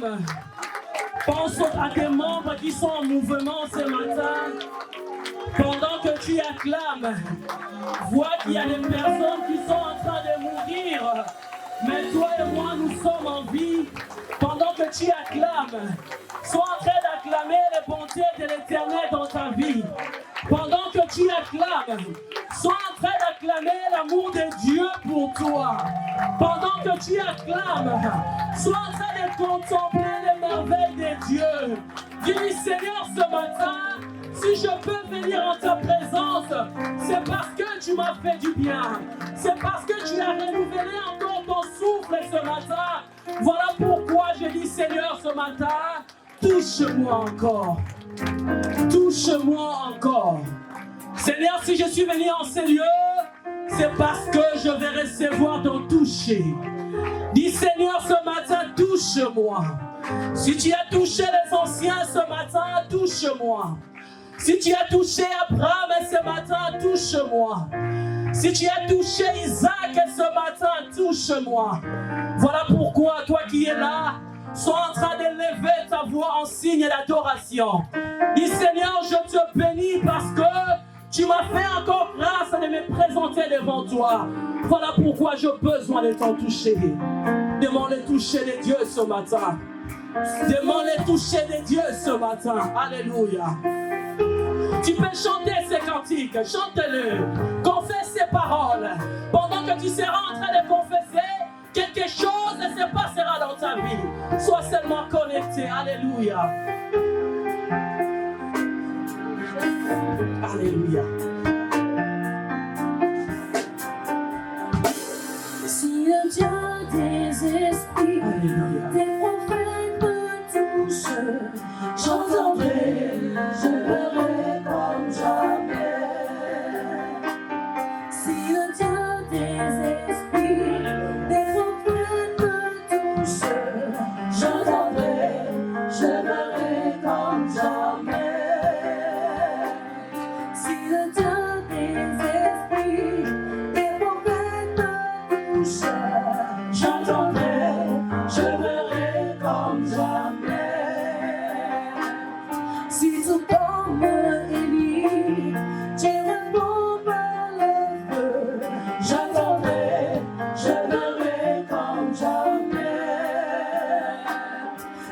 acclame. Pense à tes membres qui sont en mouvement ce matin. Pendant que tu acclames, vois qu'il y a des personnes qui sont en train de mourir. Mais toi et moi, nous sommes en vie. Pendant que tu acclames, sois en train d'acclamer les bontés de l'Éternel dans ta vie. Pendant que tu acclames, sois en train d'acclamer l'amour de Dieu pour toi. Pendant que tu acclames, sois en train de contempler les merveilles de Dieu. Dis, Seigneur, ce matin, si je peux venir en ta présence, c'est parce que tu m'as fait du bien. C'est parce que tu as renouvelé encore ton souffle ce matin. Voilà pourquoi je dis, Seigneur, ce matin, touche-moi encore. Touche-moi encore. Seigneur, si je suis venu en ces lieux, c'est parce que je vais recevoir ton toucher. Dis, Seigneur, ce matin, touche-moi. Si tu as touché les anciens ce matin, touche-moi. Si tu as touché Abraham ce matin, touche-moi. Si tu as touché Isaac ce matin, touche-moi. Voilà pourquoi, toi qui es là, sois en train de lever ta voix en signe d'adoration. Dis, Seigneur, je te bénis parce que tu m'as fait encore grâce de me présenter devant toi. Voilà pourquoi j'ai besoin de t'en toucher. Demande le toucher de Dieu ce matin. Demande le toucher de Dieu ce matin. Alléluia. Tu peux chanter ces cantiques, chante-le, confesse ces paroles. Pendant que tu seras en train de confesser, quelque chose se passera dans ta vie. Sois seulement connecté. Alléluia. Alléluia. Si le Dieu des esprits, des prophètes me touche, j'entendrai, je verrai comme jamais. Si le Dieu des esprits, des prophètes me touche, j'entendrai, je verrai comme jamais. Si le Dieu des esprits, des prophètes me touche, j'entendrai, je verrai comme jamais. Si tout comme Élie, tu réponds par le feu, j'attendrai, je verrai comme jamais.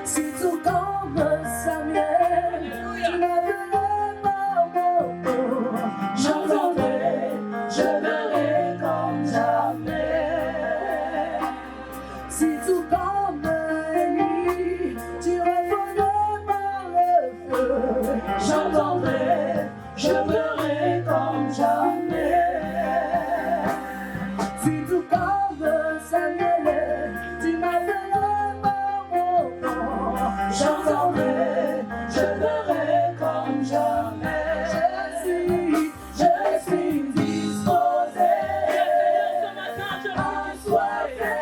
Si tout comme Samuel, tu m'appelais par mon nom, j'entendrai, je verrai comme jamais. Si tout comme Élie, tu répondais par le feu, j'entendrai, je verrai comme jamais. Si tout comme Samuel, tu m'appelais par mon nom, j'entendrai, je verrai comme jamais. Je suis disposé à soiffer.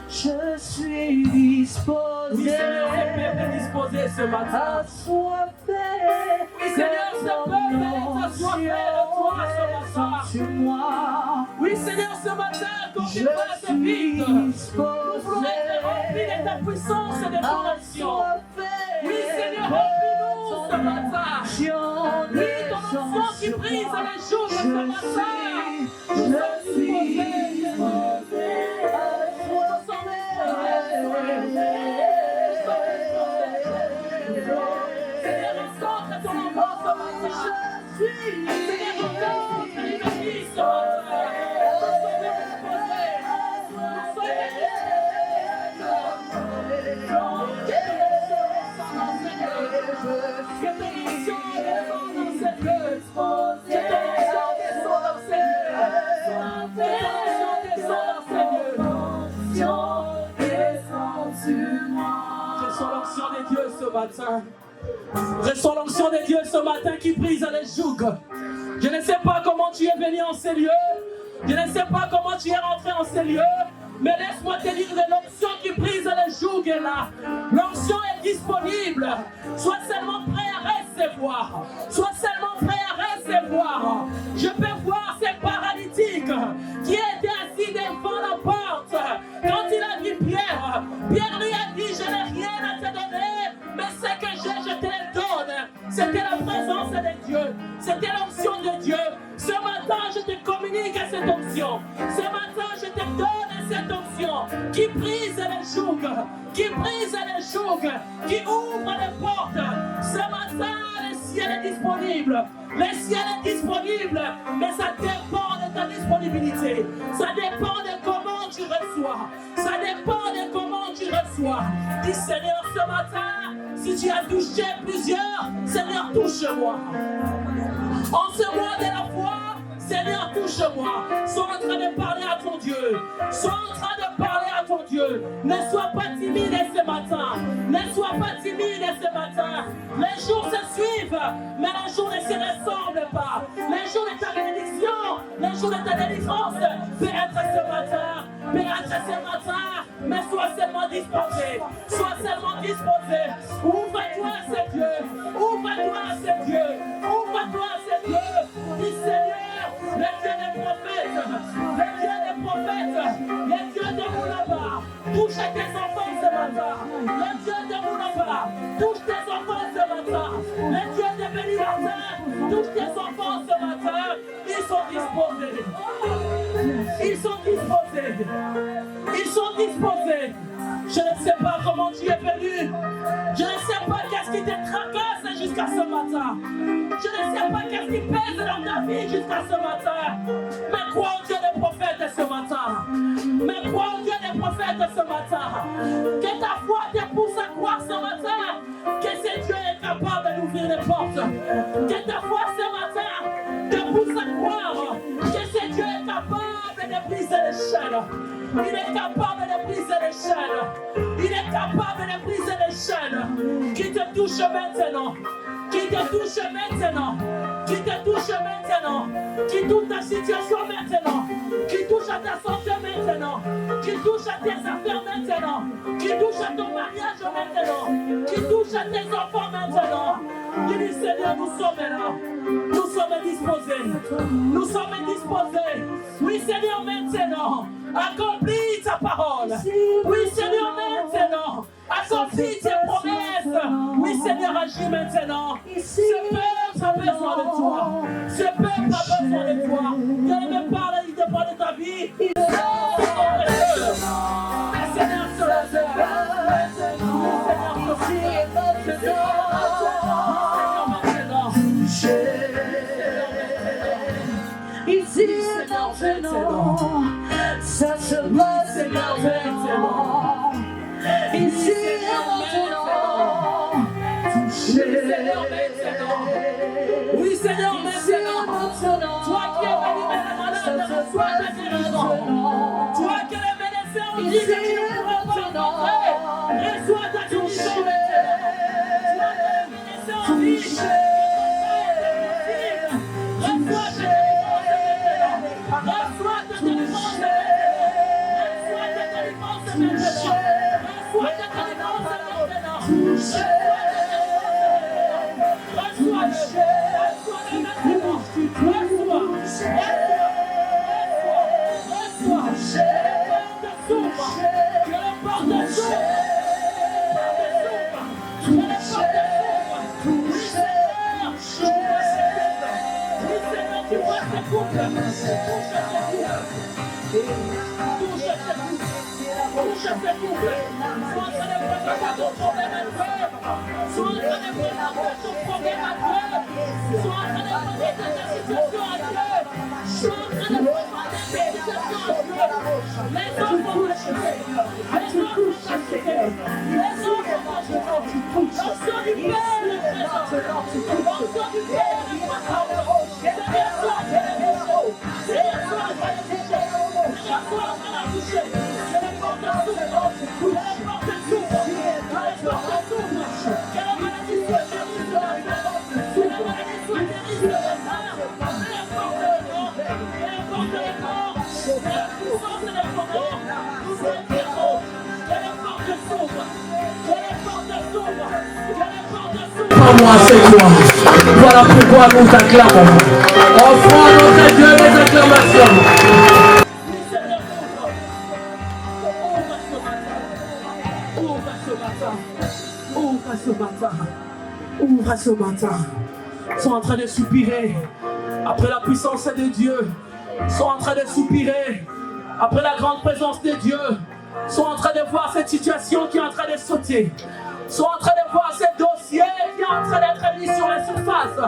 Je suis disposé Oui, Seigneur, ce peuple est disposé ce matin. assoiffé. Oui, Seigneur, ce peuple est assoiffé de toi ce matin. Oui, Seigneur, ce matin, quand tu passes vite, nous voulons être remplis de ta puissance et de ton action. Oui, Seigneur, remplis-nous ce matin. Oui, ton action qui brise les jours ce matin. Je suis disposé. Seigneur, rencontre ton enfant ce matin. Seigneur, rencontre les familles ce matin. Que ton action Reçois l'onction des dieux ce matin. Reçois l'onction des dieux ce matin qui brise les jougs. Je ne sais pas comment tu es venu en ces lieux. Je ne sais pas comment tu es rentré en ces lieux. Mais laisse-moi te dire que l'onction qui brise les jougs est là. L'onction est disponible. Sois seulement prêt à recevoir. Sois seulement prêt à recevoir. Je peux voir ces paralytiques qui étaient assis devant la porte. Quand il a vu Pierre, Pierre lui a dit, je n'ai rien à te donner, mais ce que j'ai, je te le donne. C'était la présence de Dieu. C'était l'onction de Dieu. Ce matin, je te communique à cette onction. Ce matin, je te donne cette onction qui brise les jougs, qui brise les jougs, qui ouvre les portes. Ce matin, le ciel est disponible. Le ciel est disponible, mais ça dépend de ta disponibilité. Ça dépend de comment tu reçois. Ça dépend de comment tu reçois. Dis Seigneur, ce matin, si tu as touché plusieurs, Seigneur, touche-moi. En ce mois de la foi, Seigneur, touche-moi. Sois en train de parler à ton Dieu. Sois en train de parler à ton Dieu. Ne sois pas timide ce matin. Ne sois pas timide ce matin. Les jours se suivent, mais les jours ne se ressemblent pas. Les jours de ta bénédiction, les jours de ta délivrance peut être ce matin. Peut être ce matin, mais sois seulement disposé. Sois seulement disposé. Ouvre-toi à ce Dieu. Ouvre-toi à ce Dieu. Ouvre-toi à ce Dieu. Dis Seigneur, le Dieu des prophètes, le Dieu des prophètes, le Dieu de Moulaba, touche tes enfants ce matin. Le Dieu de Moulaba, touche tes enfants ce matin. Le Dieu de Béni-Martin, touche tes enfants ce matin. Ils sont disposés. Ils sont disposés. Ils sont disposés. Je ne sais pas comment tu es venu. Je ne sais pas qu'est-ce qui te tracasse jusqu'à ce matin. Je ne sais pas qu'est-ce qui pèse dans ta vie jusqu'à ce matin. Mais crois au Dieu des prophètes ce matin. Mais crois au Dieu des prophètes ce matin. Que ta foi te pousse à croire ce matin que ce Dieu est capable d'ouvrir les portes. Que ta foi ce matin te pousse à croire que ce Dieu est capable de briser les chaînes. Il est capable de briser les chaînes. Il est capable de briser les chaînes. Qui te touche maintenant. Qui te touche maintenant. Qui te touche maintenant. Qui touche ta situation maintenant. Qui touche à ta santé maintenant. Qui touche à tes affaires maintenant. Qui touche à ton mariage maintenant. Qui touche à tes enfants maintenant. Il dit Seigneur, nous sommes là. Nous sommes disposés. Nous sommes disposés. Oui Seigneur, maintenant. Accomplis ta parole. Oui Seigneur, maintenant. Accomplis tes promesses. Oui Seigneur, agis maintenant. Ce peuple a besoin de toi. Ce peuple a besoin de toi. Dieu me parle, il te parle de ta vie. Mais Seigneur, sur la terre. Ici et maintenant, ça se passe maintenant. Ici et maintenant, oui Seigneur, maintenant. Toi qui es venu malade, reçois ta guérison. Toi qui es médecin, on dit que tu ne pourras pas rentrer. Reçois ta guérison maintenant. Toi qui es médecin, on dit que reçois ta Touche pas moi, c'est toi. Voilà pourquoi nous t'acclamons. Offrons à notre Dieu les acclamations. Ouvre ce matin. Ouvre ce matin. Ils sont en train de soupirer après la puissance de Dieu. Ils sont en train de soupirer après la grande présence de Dieu. Ils sont en train de voir cette situation qui est en train de sauter. Ils sont en train de voir ce dossier qui est en train d'être mis sur la surface.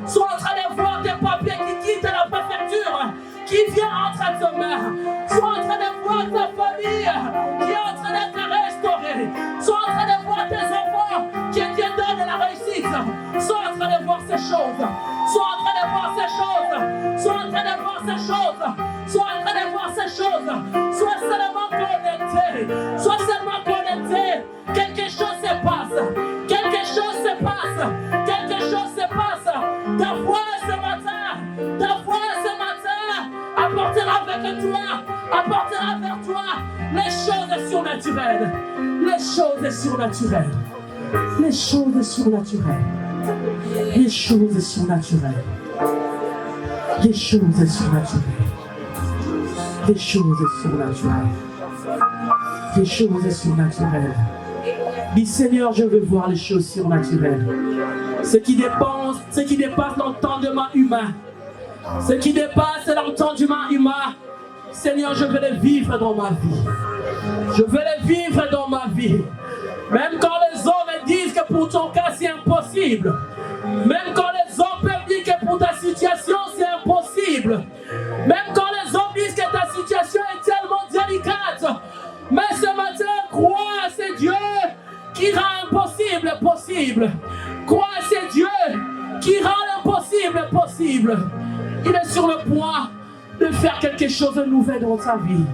Ils sont en train de voir des papiers qui quittent la préfecture, qui viennent en train de se mettre. Ils sont en train de voir ta famille qui est en train d'être restaurée. Ils sont en train de voir tes enfants qui Dieu donne la réussite. Ils sont en train de voir ces choses. Ils sont en train de voir ces choses. Ils sont en train de voir ces choses. Ils sont en train de voir ces choses. Sois seulement connecté. Sois seulement connecté. Quelque chose se passe. Quelque chose se passe. Quelque chose se passe. Ta foi ce matin. Ta foi ce matin apportera avec toi. Apportera vers toi les choses surnaturelles. Les choses surnaturelles. Les choses surnaturelles. Les choses surnaturelles. Les choses surnaturelles. Les choses surnaturelles. Les choses surnaturelles. Dis Seigneur, je veux voir les choses surnaturelles. Ce qui dépasse l'entendement humain. Ce qui dépasse l'entendement humain. Seigneur, je veux les vivre dans ma vie. Je veux les vivre dans ma vie. Même quand les hommes disent que pour ton cas c'est impossible. Même quand les hommes peuvent dire que pour ta situation c'est impossible. Même quand les hommes disent que ta situation est tellement délicate. Mais ce matin, crois, c'est Dieu qui rend impossible possible. Crois, c'est Dieu qui rend l'impossible possible. Il est sur le point de faire quelque chose de nouveau dans ta vie.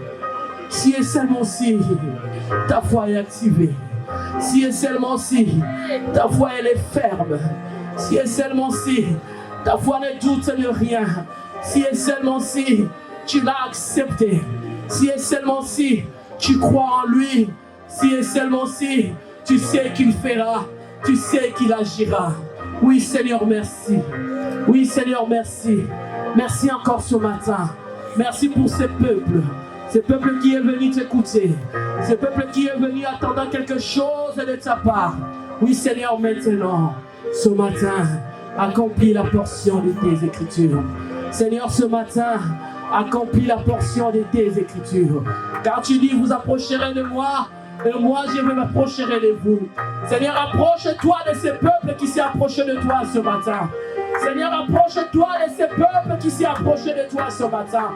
Si et seulement si ta foi est activée. Si et seulement si ta foi elle est ferme. Si et seulement si ta foi ne doute de rien. Si et seulement si tu l'as accepté. Si et seulement si tu crois en lui. Si et seulement si tu sais qu'il fera. Tu sais qu'il agira. Oui Seigneur, merci. Oui Seigneur, merci. Merci encore ce matin. Merci pour ce peuple. Ce peuple qui est venu t'écouter. Ce peuple qui est venu attendant quelque chose de ta part. Oui Seigneur, maintenant, ce matin, accomplis la portion de tes Écritures. Seigneur, ce matin, accomplis la portion de tes Écritures. Car tu dis, vous approcherez de moi, et moi je vais m'approcher de vous. Seigneur, approche-toi de ce peuple qui s'est approché de toi ce matin. Seigneur, approche-toi de ce peuple qui s'est approché de toi ce matin.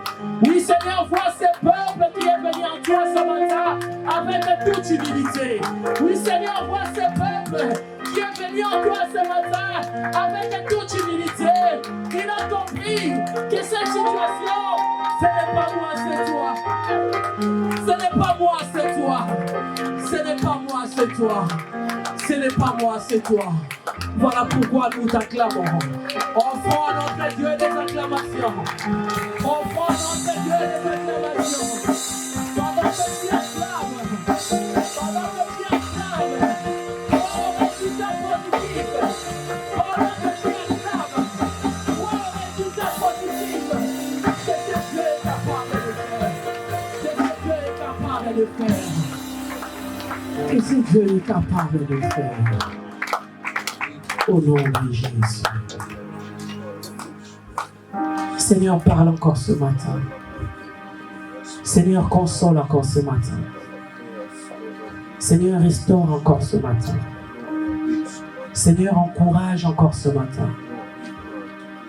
Oui, Seigneur, vois ce peuple qui est venu en toi ce matin avec toute humilité. Oui, Seigneur, vois ce peuple qui est venu en toi ce matin avec toute humilité. Il a compris que cette situation, ce n'est pas moi, c'est toi. Ce n'est pas moi, c'est toi. Ce n'est pas moi, c'est toi. Ce n'est pas moi, c'est toi. Voilà pourquoi nous t'acclamons. Offrons à notre Dieu des acclamations. Offrons à notre Dieu des acclamations. Pendant que tu acclames, pendant que tu acclames, vois le résultat positif. Pendant que tu acclames, vois le résultat positif. C'est ce que Dieu est capable de faire. C'est ce que Dieu est capable de faire. Et ce que Dieu est capable de faire. Au nom de Jésus. Seigneur, parle encore ce matin. Seigneur, console encore ce matin. Seigneur, restaure encore ce matin. Seigneur, encourage encore ce matin.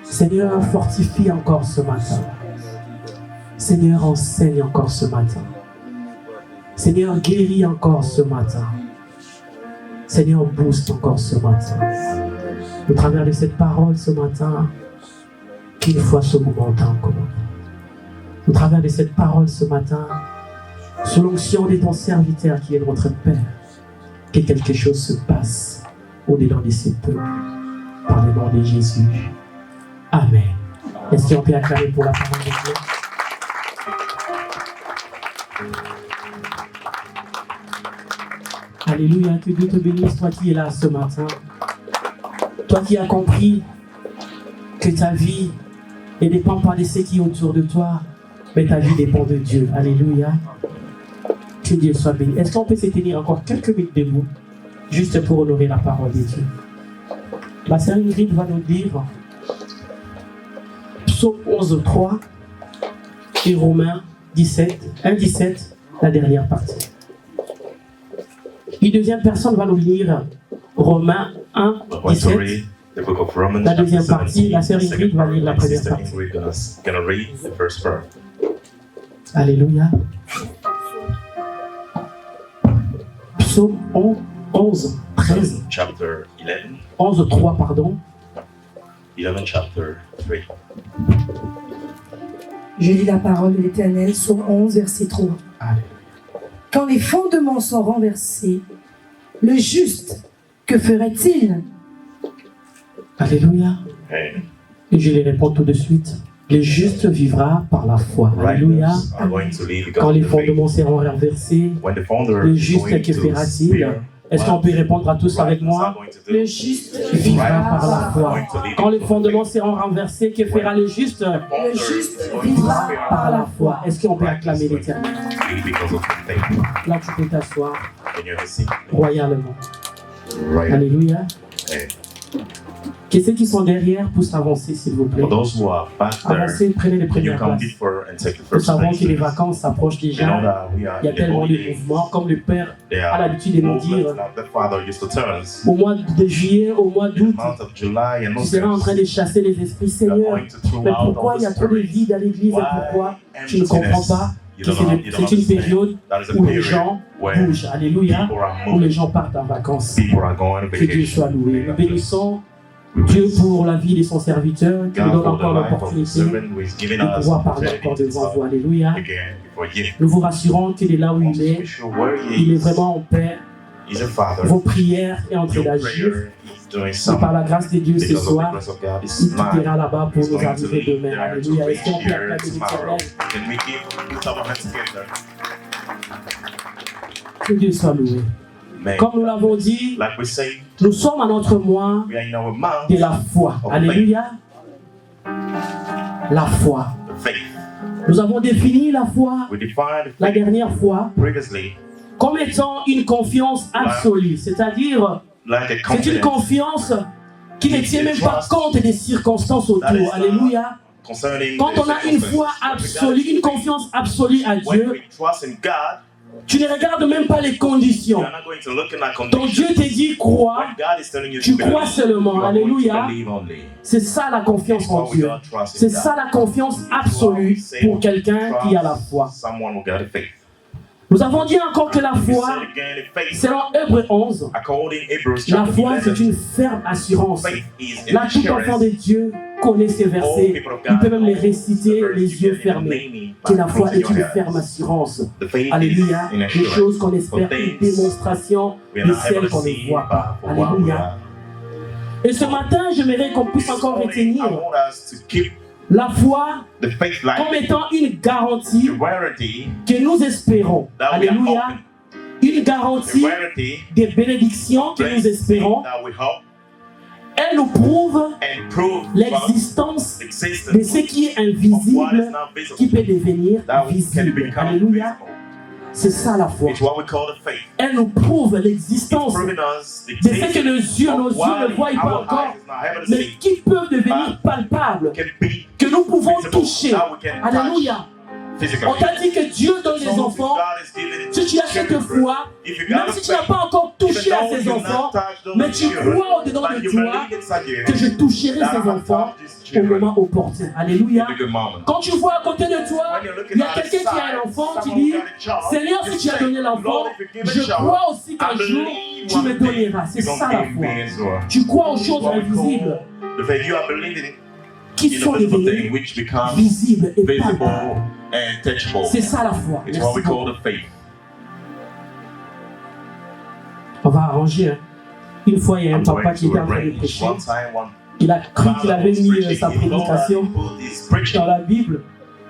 Seigneur, fortifie encore ce matin. Seigneur, enseigne encore ce matin. Seigneur, guéris encore ce matin. Seigneur, booste encore ce matin. Au travers de cette parole ce matin, qu'il soit ce moment en commun. Au travers de cette parole ce matin, sous l'onction de ton serviteur qui est notre Père, que quelque chose se passe au-delà de ces peuples, par le nom de Jésus. Amen. Est-ce qu'on peut acclamer pour la parole de Dieu? Alléluia, que Dieu te bénisse, toi qui es là ce matin. Toi qui as compris que ta vie ne dépend pas de ce qui est autour de toi, mais ta vie dépend de Dieu. Alléluia. Que Dieu soit béni. Est-ce qu'on peut se tenir encore quelques minutes debout, juste pour honorer la parole de Dieu? La sœur Ingrid va nous dire Psaume 11.3 et Romains 1.17, la dernière partie. Une deuxième personne va nous lire Romains 1.17. La deuxième partie, la sœur Ingrid va lire la première partie. Alléluia. Psaume 11, 13. 11.3, pardon. 11 chapter 3. Je lis la parole de l'Éternel, Psaume 11, verset 3. Alléluia. Quand les fondements sont renversés, le juste, que ferait-il? Alléluia. Amen. Et je les réponds tout de suite. Le juste vivra par la foi. Alléluia. Righteous are going to live Quand because les of the faith. fondements seront renversés, When the founder le is juste, going que to fera-t-il? spear, Est-ce qu'on peut répondre à tous avec righteous are moi? going to do. Le juste Vivra vivra par la par foi. la foi. Quand les fondements seront renversés, que fera le juste? Le juste Founder is going to vivra spear par la foi. Est-ce qu'on peut acclamer l'Éternel? live because of the faith. Là, tu peux t'asseoir When you're the royalement. right. Alléluia. Amen. Que ceux qui sont derrière puissent avancer, s'il vous plaît. For those who are back there, Avancez, prenez les you premières come places. before and take the Nous first savons place. que les vacances s'approchent You know déjà. that we are Il y a in the tellement de holidays. mouvements, comme le Père There a are l'habitude de nous dire. movements that the Father used to tell us. Au mois de juillet, au mois In the d'août, month of July and tu seras en train de chasser les esprits, you are Seigneur. going to throw Mais out pourquoi all il y a the trop de spirits. vide à l'église et pourquoi tu ne comprends Emptiness. pas You que don't know, you don't c'est une understand. période That is a où les period gens where bougent, alléluia, people are où les moving. gens partent en vacances. People are going on Que Dieu vacation. soit loué. Nous bénissons We Dieu bless pour la vie de son serviteur qui nous God donne for the encore life of the l'opportunité servant who is giving de us pouvoir parler encore opportunity devant to vous, alléluia. again before you. Nous vous rassurons qu'il est là où il est. Sure where Il he est is. vraiment en paix. He's a father. Vos prières est en train Your d'agir. prayer is doing Et par something. la grâce de Dieu ce Because of the soir, grace of God, il is mine. quittera là-bas pour He's nous going to arriver leave demain. there to Alléluia. reach Est-ce qu'on peut here acclamer tomorrow. l'Éternel? Can we put our hands together? Que Dieu soit loué. Amen. Comme nous l'avons dit, Like we say, nous sommes à notre mois we are in our mouth, de la foi. Alléluia. La foi. the faith. Nous avons défini la foi We defined la faith dernière fois previously comme étant une confiance absolue. C'est-à-dire, like a c'est une confidence confiance qui ne tient même pas compte des circonstances autour. Alléluia. concerning Quand the on a une circumstances. foi absolue, une confiance absolue à When Dieu, we trust in God, tu ne regardes même pas les you conditions. are not going to look at Ton Dieu conditions. te dit crois, When God is telling you tu to crois believe, seulement. you are going to Alléluia. believe only. C'est ça la confiance That's en why we Dieu. don't trust in C'est God. ça la confiance absolue pour quelqu'un qui a la foi. Someone who got a faith. Nous avons dit encore que la We foi, said again, the faith, selon Hébreux 11, according to Hebrews la chapter foi c'est 11, une ferme assurance. faith is Là, an tout enfant assurance. de Dieu connaît ces All versets. people of Il peut God même les know réciter the verse les you yeux can fermés. name it Que by la foi closing est une your ferme eyes. assurance. The faith Alléluia. is an Des assurance. choses qu'on espère, For une things démonstration we are de not able celles to qu'on ne see, voit pas. but for what we Alléluia. are. Et ce matin, j'aimerais qu'on puisse This encore morning, I retenir want us to keep la foi the faith comme life, étant une garantie the rarity que nous espérons. that we are Alléluia. hoping, Une the garantie rarity des bénédictions que nous espérons. that we hope Elle nous prouve and prove to us l'existence de existence ce qui est of what is invisible not qui visible, peut devenir that can visible. become Alléluia. visible. C'est ça la foi. It's what we call the faith. Elle nous prouve It's l'existence proving us the de ce que existence nos yeux of what ne voient pas our encore, eyes is not able to mais see, qui peuvent devenir palpables, can be que nous pouvons visible, toucher. that we can Alléluia. touch physically. On t'a dit que Dieu donne des So enfants. God is giving Si tu as cette children. foi, If you got même a si tu n'as faith, pas encore even touché à though ces you enfants, not touched those mais tu children, crois au-dedans but de you toi believe inside you que je toucherai that I ces have enfants touched these au children moment opportun. Alléluia. in a good moment. Quand tu vois à côté de toi, When you're looking il y a at the quelqu'un qui a side, un enfant, tu someone dis, who got a child, Seigneur, you si tu as say, donné l'enfant, Lord, if you give a je child, crois aussi I qu'un jour, believe tu me one day donneras. C'est you're ça gonna la give foi. me as well. Tu crois aux It's choses what we invisibles call the faith. You are believing qui in sont the visible devenues thing which becomes visibles et visible palpables. and touchable. C'est ça la foi. It's what Merci we call beaucoup. the faith. On va arranger. Une fois, il y a un I'm papa going qui to était en train de arrange. prêcher. One time, one Il a cru qu'il avait mis preaching, sa he thought that prédication he put his preaching dans la Bible.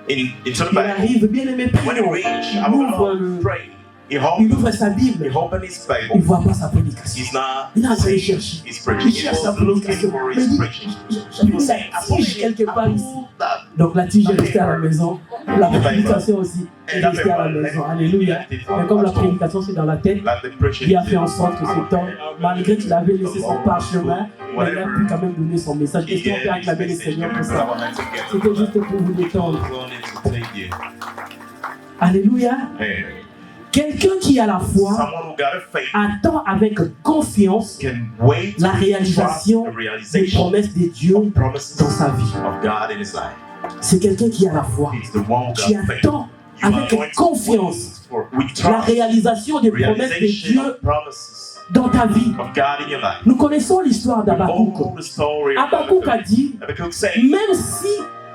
into the Il Bible. arrive, bien aimé, When he prions. reached, I Il will ouvre not le, pray. Il ouvre sa Bible. he opened his Il Bible. ne voit pas sa prédication. He's not Il est en train de saying chercher. he's Il preaching. He cherche sa was looking prédication. for Mais his il dit, preaching. j'avais He mis was la saying, tige quelque part ici. that. Donc la tige est restée à la maison. La prédication aussi est restée à la maison. Alléluia. Mais comme la prédication c'est dans la tête, Like the preaching. il a fait en sorte que cet homme, malgré qu'il avait laissé son parchemin, il a pu quand même donner son message. Est-ce qu'on peut acclamer le Seigneur pour ça? C'était juste pour vous détendre. Alléluia. Quelqu'un qui a la foi Someone who got a faith attend avec confiance can wait la to réalisation trust the des realization promesses de Dieu of promises dans sa vie. of God in his life. C'est quelqu'un qui a la foi, It's the one who qui got faith. attend You are avec going to confiance wait for with la trust réalisation des promesses de realization Dieu of promises dans ta vie. of God in your life. Nous connaissons l'histoire d'Habakkuk. Oh, the story of Habakkuk a dit, Habakkuk said, même si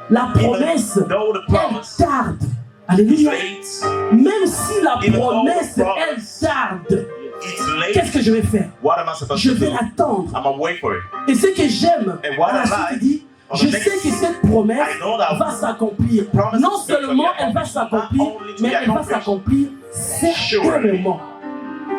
la promesse though the elle promise tarde, is alléluia, late, même si la Even though the promesse elle promise tarde, it's qu'est-ce late. que je vais faire? What am I supposed Je to vais do? l'attendre. I'm gonna wait for it. Et ce que j'aime, And what à la I suite, like, il dit, on the je next- sais que cette promesse I know that va s'accomplir. promise Non is going to seulement be elle va accomplished, s'accomplir, not only to mais be elle va accomplished, s'accomplir certainement.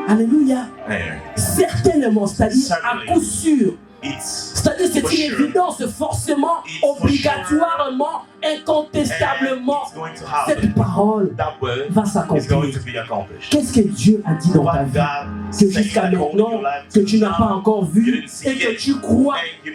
Alléluia. Man, Certainement, c'est-à-dire à coup sûr. it's C'est-à-dire c'est For une sure. évidence forcément, It's for obligatoirement, incontestablement. it's going to happen. Cette parole That word va is going s'accomplir. to be accomplished. Qu'est-ce que Dieu a dit dans ta What vie? God Que said jusqu'à that all maintenant, your life que to tu n'as pas now, encore you vu didn't see et que yet, tu crois, and you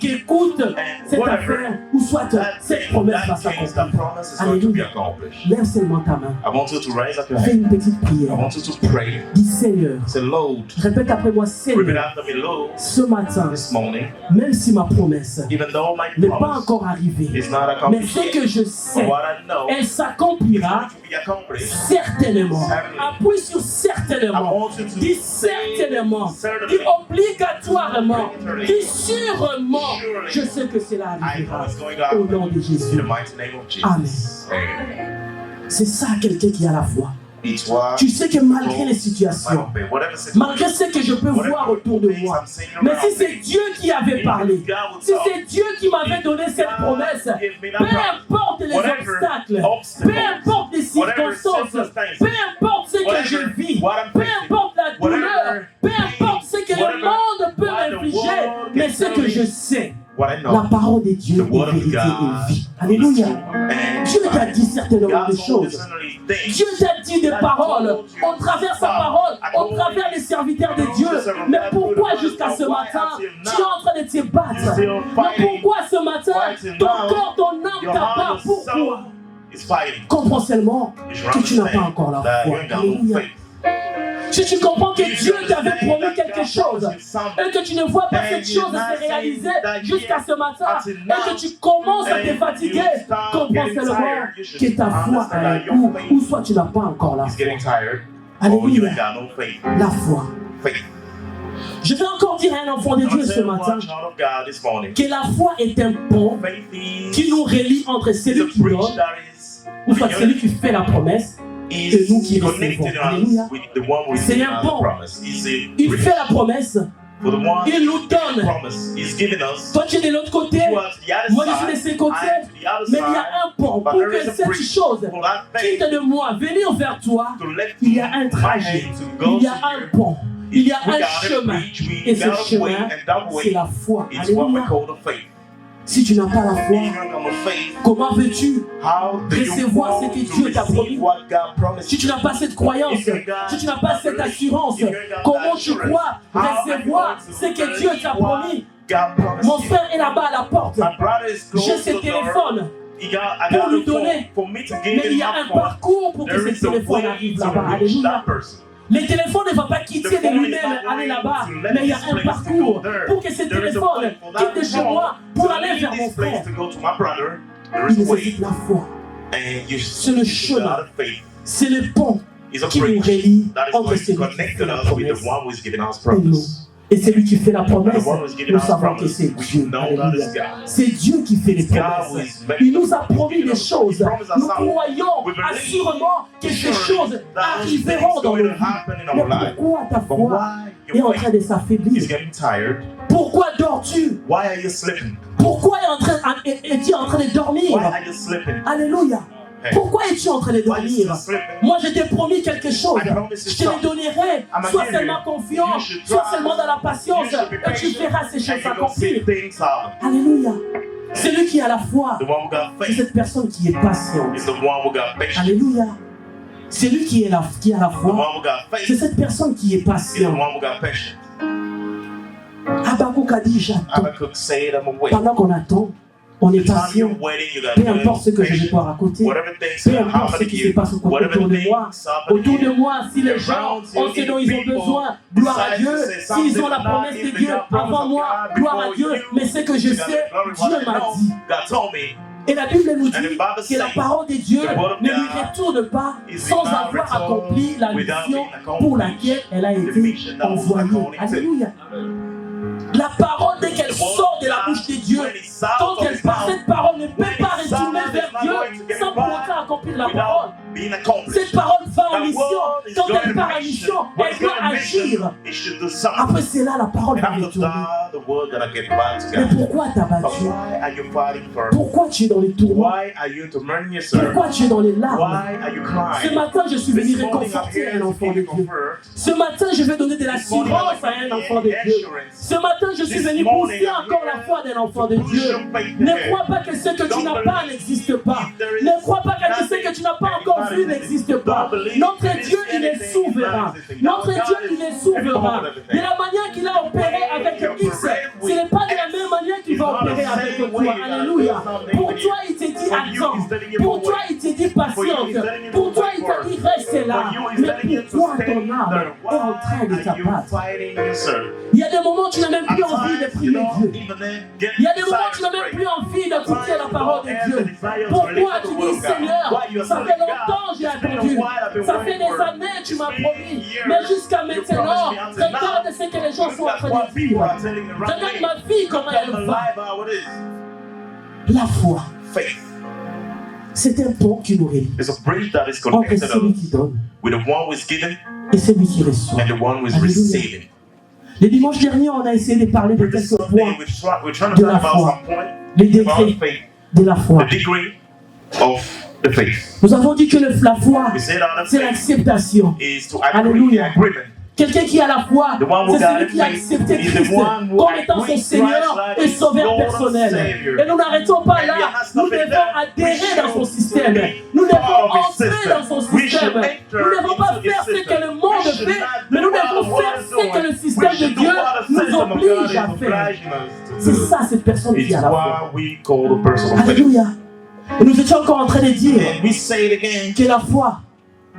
qu'écoute and cette whatever affaire, ou soit that cette thing, promesse va that case, that s'accomplir. promise is going to be Alléluia. accomplished. Lève seulement ta main. I want you to raise up your Fais hand. une petite I prière. want you to pray. Dis Seigneur, Say, Lord, répète après moi, repeat Seigneur, after me, Lord, ce matin, this morning, même si ma promesse even though my n'est pas promise encore arrivée, is not mais accomplished ce yet, que je but sais, what I know elle is s'accomplira going to be accomplished. certainement. Certainly. Appuie sur I certainement. want you to Dis say certainement. Dis certainly. obligatoirement. Dis sûrement. Je sais que cela I know arrivera. it's going to Au happen nom de in Jésus. the mighty name of Jesus. Amen. C'est ça quelqu'un qui a la foi. It's what Tu sais que malgré les situations, whatever situation, malgré ce que je peux voir autour de moi, mais si c'est Dieu qui avait parlé, si c'est Dieu qui m'avait donné cette promesse, peu importe les obstacles, peu importe les circonstances, peu importe ce que je vis, peu importe la douleur, peu importe ce que le monde peut m'infliger, mais ce que je sais, what I la know, parole de Dieu the word est of vérité God et vie. Alléluia. and Dieu t'a dit certainement God des told choses. us certainly things. Dieu t'a dit des paroles au travers sa parole, au travers des serviteurs de Dieu. Mais pourquoi jusqu'à ce matin, tu es en train de te battre? Mais pourquoi ce matin, ton corps, ton âme Your t'abat? heart, your Pourquoi? soul is fighting. Comprends seulement You que tu n'as pas understand encore la that you foi. ain't got no Alléluia. faith. Si tu comprends que Dieu t'avait promis quelque chose et que tu ne vois pas cette chose se réaliser jusqu'à ce matin et que tu commences à te fatiguer, comprends seulement que ta foi a un coût ou soit tu n'as pas encore la He's foi. getting tired. Or you Alléluia. ain't got no faith. La foi. Faith. Je vais encore dire à un enfant de I'm Dieu gonna ce tell you matin one child of God this morning. que la foi est un pont Faith is qui nous relie entre is celui a qui bridge donne that is ou soit celui qui fait la promesse. is nous qui connected recevons. us Alléluia. with the one who is C'est giving un us the pont. promise. He's a Il bridge fait la promesse, for the one il nous donne. promise. He's giving us Toi tu es de l'autre côté, towards the other moi je suis side. de ce côté, I am to the other mais il y side. a un pont But pour there que is a cette bridge chose for that quitte faith de moi, venir vers toi, to let il y a un my trajet, hand to go il y a to un you. pont, il y a We un got a chemin. bridge, we Et ce got a way, chemin, and that c'est way la foi. is what we Alléluia. call the faith. Si tu n'as pas la foi, If you don't have faith, comment veux-tu how do you recevoir want ce que to Dieu t'a promis? receive what God promised Si tu you? n'as pas cette croyance, si tu n'as pas cette assurance, comment tu crois recevoir ce que Dieu t'a promis? God promised Mon you. frère est là-bas à la porte. My brother is close J'ai ce to the door. téléphone, I pour got lui a phone donner. for me to give mais il him y a my un phone. parcours pour que There ce is a téléphone way arrive to là-bas. reach Alléluia. that person. Le téléphone ne va pas quitter de lui-même, aller là-bas, mais il y a un parcours pour que ce téléphone quitte de chez moi pour aller vers mon frère. Il nécessite la foi. C'est le chemin, c'est le pont qui nous relie entre celui qui fait la promesse et nous. Et celui qui fait la promesse, nous savons que c'est Dieu. Alléluia. C'est Dieu qui fait les promesses. Il nous a promis des choses. Nous croyons assurément que ces choses arriveront dans nos vies. Mais pourquoi ta foi est en train de s'affaiblir? Pourquoi dors-tu? Pourquoi es-tu en train de dormir? Alléluia. head? Pourquoi es-tu en train de Why are you dormir? still sleeping? Moi, je t'ai promis quelque chose. I promised you Je te le something. donnerai. I'm Sois gonna give seulement you. confiant. You should Sois trust. seulement dans la patience. You should be Et tu patient. verras ces And choses you're gonna see s'accomplir. things happen. Alléluia. Celui qui a la foi, The one who got c'est faith cette personne qui est patiente. is the one who got patience. Alléluia. Celui qui a la The foi, one who got c'est faith cette personne qui est is the patiente. one who got patience. Habakkuk a dit, j'attends. Habakkuk said, I'm away. Pendant qu'on attend, on est The time patient. you're waiting, you got Peu importe ce to que be je vais patient. voir à côté. Whatever things Peu are importe ce happening qui to se you, passe autour whatever de things moi. happen Autour to de you, moi, si les gens around you, ont ce dont ils ont people besoin, gloire à decide Dieu. to say S'ils ont la something, promesse not de if they Dieu got promise avant of moi, God gloire à before Dieu. you. Mais ce que je You got sais, the glory of Dieu what I m'a know. dit. God told me. Et la Bible nous And the dit Bible que la says, parole de Dieu the word of ne lui God retourne pas is sans not avoir returned accompli la without mission being accomplished. pour laquelle elle a The été mission that was envoyée. according to. Alléluia. La parole, dès qu'elle sort de la bouche de Dieu, tant qu'elle part, cette parole ne peut pas retourner vers Dieu sans pour autant accomplir la parole. Being accomplished. Cette parole va en The mission. word is Quand going elle to part en mission. mission, When elle it's going doit to mission, agir. it should do something. Après cela, la parole And va after retourner. that, the word gonna get back to Mais God. pourquoi t'as But battu? why are you fighting for? Pourquoi tu es dans les tourments? Why are you tormenting yourself? Pourquoi tu es dans les larmes? Why are you Ce crying? matin, je suis venu This morning I'm réconforter here un to enfant give de you Dieu. comfort. Ce matin, je vais donner de This morning I'm l'assurance à un giving enfant de you Dieu. assurance. Ce matin, je suis This venu morning, pousser I'm encore here la foi d'un enfant de Push Dieu. your faith Ne ahead. crois pas que ce que tu Don't n'as pas believe n'existe pas. if there is Ne crois pas que ce nothing que tu n'as pas that encore is vu not n'existe existing. pas. Don't believe Notre there is Dieu, il est anything souverain. not existing. Notre God Dieu, is il est souverain. in everything. De la manière qu'il a opéré avec X, ce n'est pas de la même manière qu'il va opérer avec toi. Alléluia. Pour toi, il te dit attends. Pour toi, il te dit patiente. Pour toi, il te dit reste là. Mais pourquoi ton âme est en train de t'abattre? Il y a des moments où tu n'as même plus envie de prier Dieu. Il y a des moments où tu n'as même plus envie d'écouter la parole de Dieu. Pourquoi tu dis Seigneur, ça fait longtemps que j'ai attendu. Ça fait des années que tu m'as promis. Mais jusqu'à maintenant, regarde ce que les gens sont en train de vivre. Regarde ma vie, comment elle va. La foi, Faith c'est un pont qui nous relie is a bridge that is entre connected celui qui donne with the one who is giving et celui qui reçoit. and the one who is Alléluia. receiving. Le dimanche dernier, on a essayé de parler de This quelques Sunday, points we're trying de to la talk foi. about some point Les about degrés faith, de la foi. the degree of the faith. Nous avons dit que la foi, We said that c'est faith l'acceptation. is to agree, Alléluia. agreement. Quelqu'un qui a la foi, The one who c'est got celui qui a faith accepté is the Christ one who comme étant son agreed Seigneur Christ et like Sauveur Lord and personnel. Savior. Et nous n'arrêtons pas And là. we are not Nous stopping devons there. adhérer dans son système. be Nous devons part of his entrer system. dans son We should système. enter Nous ne devons pas into his faire ce system. que le monde We should fait, not mais nous do what devons the world faire is ce que le doing. système We de should do Dieu what the nous system of God oblige is à faire. obliging us to C'est do. ça, cette personne qui It's a la foi. why we call the person of faith. Alléluia. Et nous étions encore en train de dire And we say it again. que la foi,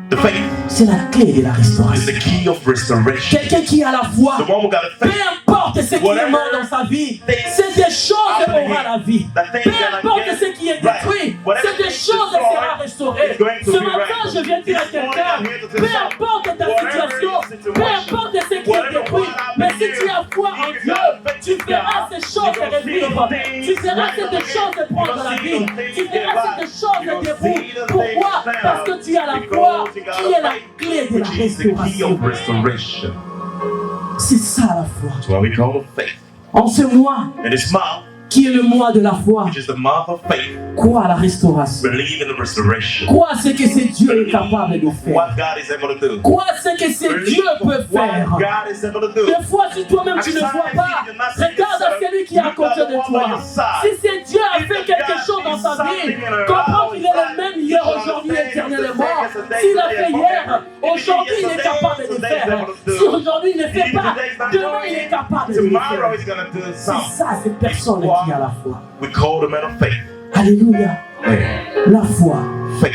The faith c'est la clé de la is restauration. the key of restoration. Quelqu'un qui a la foi, The one who got a peu faith, importe ce qui est mort dans sa vie, c'est des choses aura la vie. Peu importe ce qui est détruit, c'est des choses sera restaurées. Ce matin, je viens dire à quelqu'un, peu importe ta situation, peu importe ce qui est détruit, mais si tu as foi en Dieu, tu verras ces choses revivre. Tu verras ces choses prendre la vie. Tu verras ces choses debout. Pourquoi? Parce que tu as la foi qui est la clé de la which is the key of restauration. restoration. C'est ça la foi. That's why we call it faith. En ce mois, And this month, qui est le mois de la foi, which is the month of faith, crois à la restauration. believe in the restoration. Crois à ce que ce Dieu est capable de faire. What God is able to do. Crois à ce que ce Dieu peut What faire. God is able to do. Des fois, si toi-même tu ne vois pas, regarde à celui qui est à côté de toi. Si ce Dieu a fait quelque chose dans sa vie, comprends qu'il est le même hier, aujourd'hui, éternellement. S'il a fait hier, aujourd'hui il est capable de le faire. Si aujourd'hui il ne fait pas, demain il est capable de le Tomorrow faire. he's going to do C'est something. ça, cette personne qui a la foi. We call the man of faith. Alléluia. La foi, Faith.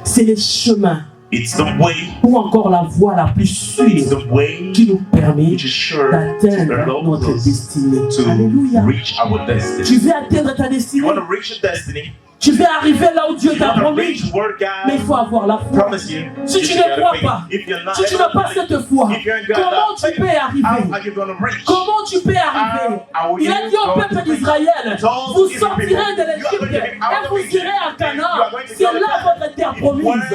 c'est le chemin It's the way. ou encore la voie la plus It's sûre the way qui nous permet which is sure d'atteindre to notre us destinée. to Alléluia. reach our destiny. Tu veux atteindre ta You destinée. want to reach your destiny. Tu veux arriver là où Dieu You t'a want to promis. reach where Mais il God faut avoir la foi. promised you. Si You tu gotta ne crois faith. pas, If you're not si tu able n'as to pas believe, cette foi, if you ain't got comment that tu faith, peux arriver? how are you going to reach? Comment tu peux arriver? How are Il a you dit au going peuple to reach? d'Israël, Told vous Israel sortirez people, de you are l'Égypte going to be out et of vous Egypt. irez à You Canaan. are going to C'est go to là Canaan. votre terre It's promise. where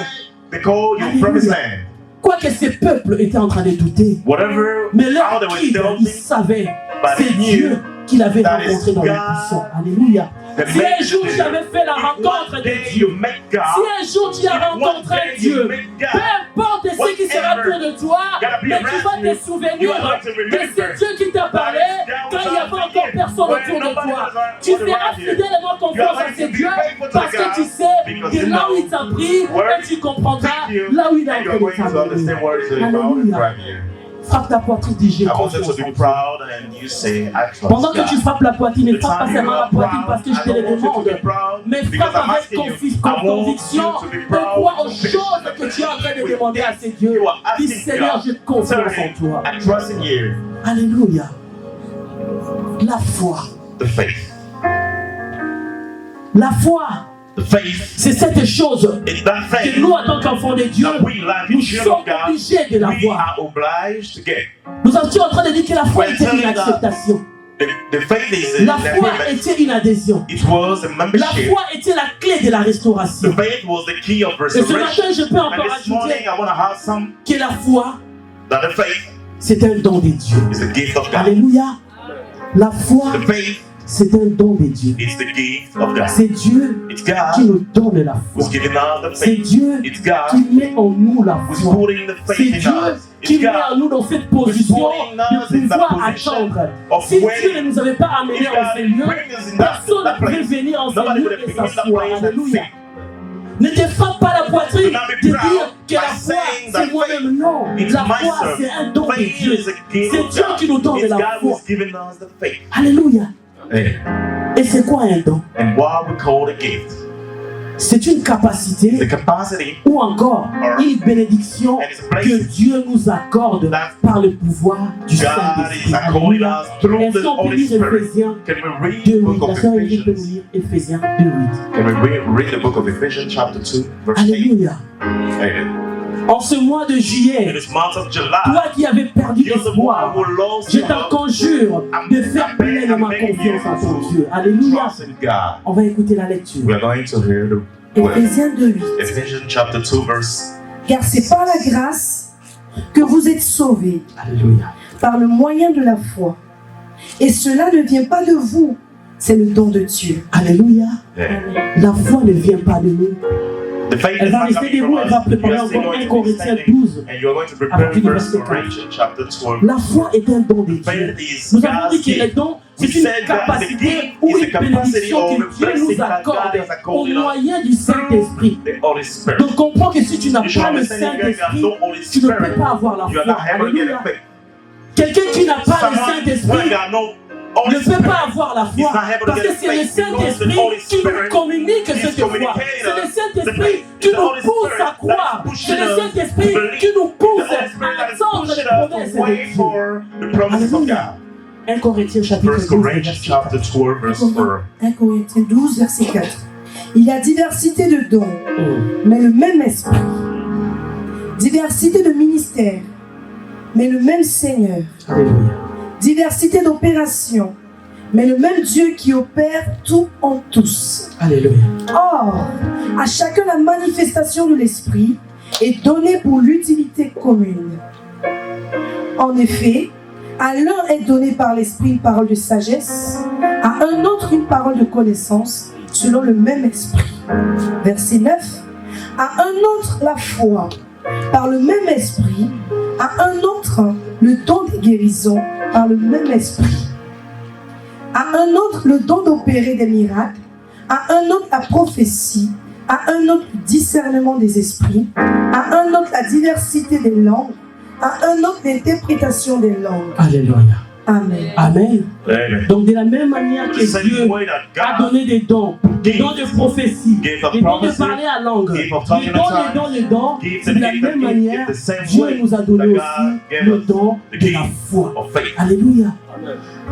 they call you Alléluia. promised land. Quoique ces peuples étaient en train de douter, Whatever, mais how leur they were guide, doubting, ils savaient, but c'est they knew Dieu qu'il avait That is rencontré dans God. les buissons. Alléluia. That Si made un jour you. j'avais fait la If rencontre one de day Dieu, you make God, si un jour tu as if one rencontré day Dieu, you make peu God, importe ce qui sera autour de toi, gotta be mais tu around vas you, te souvenir you are going to que remember c'est Dieu qui t'a parlé quand il n'y avait encore personne autour de toi. Tu feras fidèlement confiance à ce Dieu parce que tu sais que là où il t'a pris, et tu comprendras là où il a and you're entré going to understand where it's about and drive you. Frappe ta poitrine, dis j'ai I want you confiance to en be Dieu. proud and you say, I trust Pendant que tu God. frappes la poitrine, ne The frappe pas time you seulement la are poitrine parce proud, que je te I le don't want you to demande, be proud mais because frappe I'm avec asking you. I want conviction you to be et proud. crois aux choses que tu es en train de demander à ces dieux. You are Dis asking Seigneur, God. j'ai confiance en Saying, toi. I trust in you. Alléluia. La foi. The faith. La foi, The faith c'est cette chose is that que faith nous, en tant qu'enfants de Dieu, that we, like nous the children sommes of God, obligés de we l'avoir. are obliged to get. Nous étions en train de dire que la foi We're était une telling that acceptation. The faith is La an foi agreement. était une adhésion. It was a La membership. foi était la clé de la The restauration. faith was the key of Et ce matin, restoration. je peux And encore this morning, ajouter I want to have some que la foi, that the faith c'est un don de Dieu. is a gift of God. Alléluia. La foi, The faith c'est un don de Dieu. is the gift of God. C'est Dieu It's qui God nous donne la who's foi. giving us the C'est faith. Dieu It's God qui met en nous la who's foi. putting the C'est faith in Dieu us. qui It's met en God nous dans cette position putting us de in that pouvoir position attendre. of Si Dieu waiting. ne nous avait pas amenés If en God ces lieux, brings us in that personne ne pouvait place, venir en ces nobody lieux would have et been in that s'asseoir. place and Alléluia. sing. Ne te frappe pas la poitrine Do not be de dire proud que la by foi saying that c'est moi-même. Non, It's la foi myself. c'est un don de Faith Dieu. is a gift C'est of Dieu God. qui nous donne It's la God foi. who's giving us the faith. Alléluia. Hey. Et c'est quoi un don? And what we call a gift, C'est une capacité the capacity ou encore une bénédiction and it's a que blessing Dieu nous accorde that par le pouvoir du God is Saint-Esprit. according Alléluia. us through Est-ce the qu'on peut Holy lire Spirit. Éphésiens Can we read 2, the 8? book La of sœur Émilie peut nous Ephesians? lire Éphésiens 2, 8. Can we read the book of Ephesians chapter 2 verse 8? Alléluia. Amen. En ce mois de In juillet, this month of July, toi qui avais perdu you're the one l'espoir, who lost je your t'en conjure de faire pleinement confiance à ton Dieu. Alléluia. trust in God. On va écouter la lecture. We are going to hear the word. Éphésiens 2:8. Ephesians chapter 2 verse. Car c'est par la grâce que vous êtes sauvés, Alléluia. par le moyen de la foi. Et cela ne vient pas de vous, c'est le don de Dieu. Alléluia. Yeah. La foi ne vient pas de nous. The faith Elle is va not rester coming debout, from elle us. va préparer You're still encore going 1 to be Corinthiens standing 12. and you're going to À prepare partir du verset Restoration chapter 12. La foi est un don de Dieu. Faith is Nous avons dit God's que le gift. don, c'est We une said that the capacité gift ou is une a capacity bénédiction or que a Dieu blessing nous that accorde God has au accorded us moyen du Saint-Esprit. the Holy Spirit. Donc comprends que si tu n'as You should pas le understand if you have Saint-Esprit, no Holy tu ne peux Spirit, pas avoir la you are foi. not able to get Alléluia. a faith. Quelqu'un qui n'a pas le Someone who Saint-Esprit got no ne Holy peut Spirit pas avoir la is foi not able to parce que get a c'est le faith because the Saint-Esprit Holy qui nous Spirit communique is cette foi. communicating C'est le us Saint-Esprit the qui faith. nous It's the Holy pousse à Spirit croire. that is C'est le pushing us Saint-Esprit to believe. qui nous pousse The Holy Spirit that à is attendre pushing les us promesses to de wait Dieu. for the promises of Alléluia. God. 1 Corinthiens chapitre 1 12, Corinthians verset chapter 12 verse 4. 1 Corinthiens 12, verset 4. Il y a diversité de dons, 4. mais le même esprit. Diversité de ministères, mais le même Seigneur. Alléluia. Diversité d'opérations, mais le même Dieu qui opère tout en tous. Alléluia. Or, à chacun la manifestation de l'Esprit est donnée pour l'utilité commune. En effet, à l'un est donnée par l'Esprit une parole de sagesse, à un autre une parole de connaissance, selon le même Esprit. Verset 9. À un autre la foi, par le même Esprit, à un autre le don de guérison, par le même Esprit. À un autre le don d'opérer des miracles, à un autre la prophétie, à un autre le discernement des esprits, à un autre la diversité des langues, à un autre l'interprétation des langues. Alléluia. Amen. Amen. Amen. Donc de la même manière The que same Dieu way that a God donné des dons de prophétie, gave of des dons de prophecy, parler à langue, gave of les talking in tongues, dons, gave de the la gift même of manière, the same Dieu way nous a donné that God aussi gave le us don the de la gift foi. of faith. Alléluia.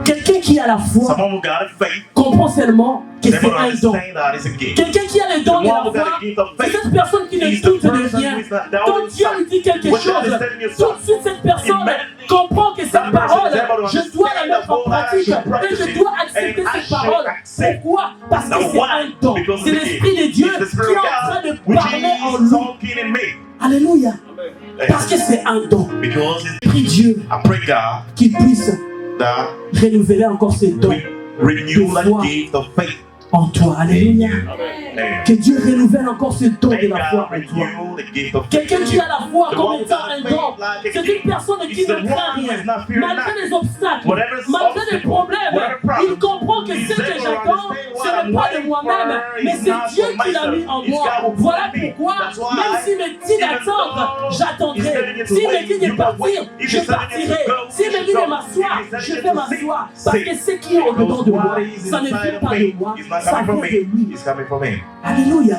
Quelqu'un qui a la foi Someone who got a faith, comprend seulement que they c'est will un don. understand that it's a gift. Quelqu'un qui a le don The de one la who got foi, a gift of c'est faith cette personne qui ne is the doute de person rien. who is not Quand doubting Dieu lui dit quelque When chose, God is telling you tout de something, suite cette personne immediately comprend que cette that person parole, is able to je dois la understand mettre en that God pratique should et practice je it. dois accepter And I cette should parole. accept. Pourquoi? Parce que Now c'est why? un don. Because C'est it is. l'Esprit de Dieu It's the qui Spirit est of en train God, de which parler en is nous. talking in me. Alléluia. Parce que c'est un don. Because Prie Dieu I pray God qu'il puisse that renouveler encore ce don renew that gift of faith en toi. Alléluia. Amen. Que Dieu renouvelle encore ce don May de la foi God en toi. renew the gift of faith. Quelqu'un qui a la foi The comme one étant without un faith don, like a c'est gift une personne qui is the ne craint one who rien. is not fearing Malgré nothing. les obstacles, Whatever is malgré les obstacle, problèmes, whatever problem, il comprend que ce he's que able to j'attends, understand ce what n'est I'm pas de waiting moi-même, for mais is c'est not Dieu for qui l'a mis myself. en It's moi. God who Voilà put me. pourquoi, That's why, même s'il me dit even d'attendre, though j'attendrai. he's telling you to S'il me wait, dit de you will partir, wait. If je he's telling you to partirai. go, S'il me you dit go. de m'asseoir, If he's telling je you vais to m'asseoir. sit, Parce que ce qui est au-dedans de moi, what is ça ne inside vient of pas me de moi, is not ça coming from vient de me. lui. It's coming from him. Alléluia.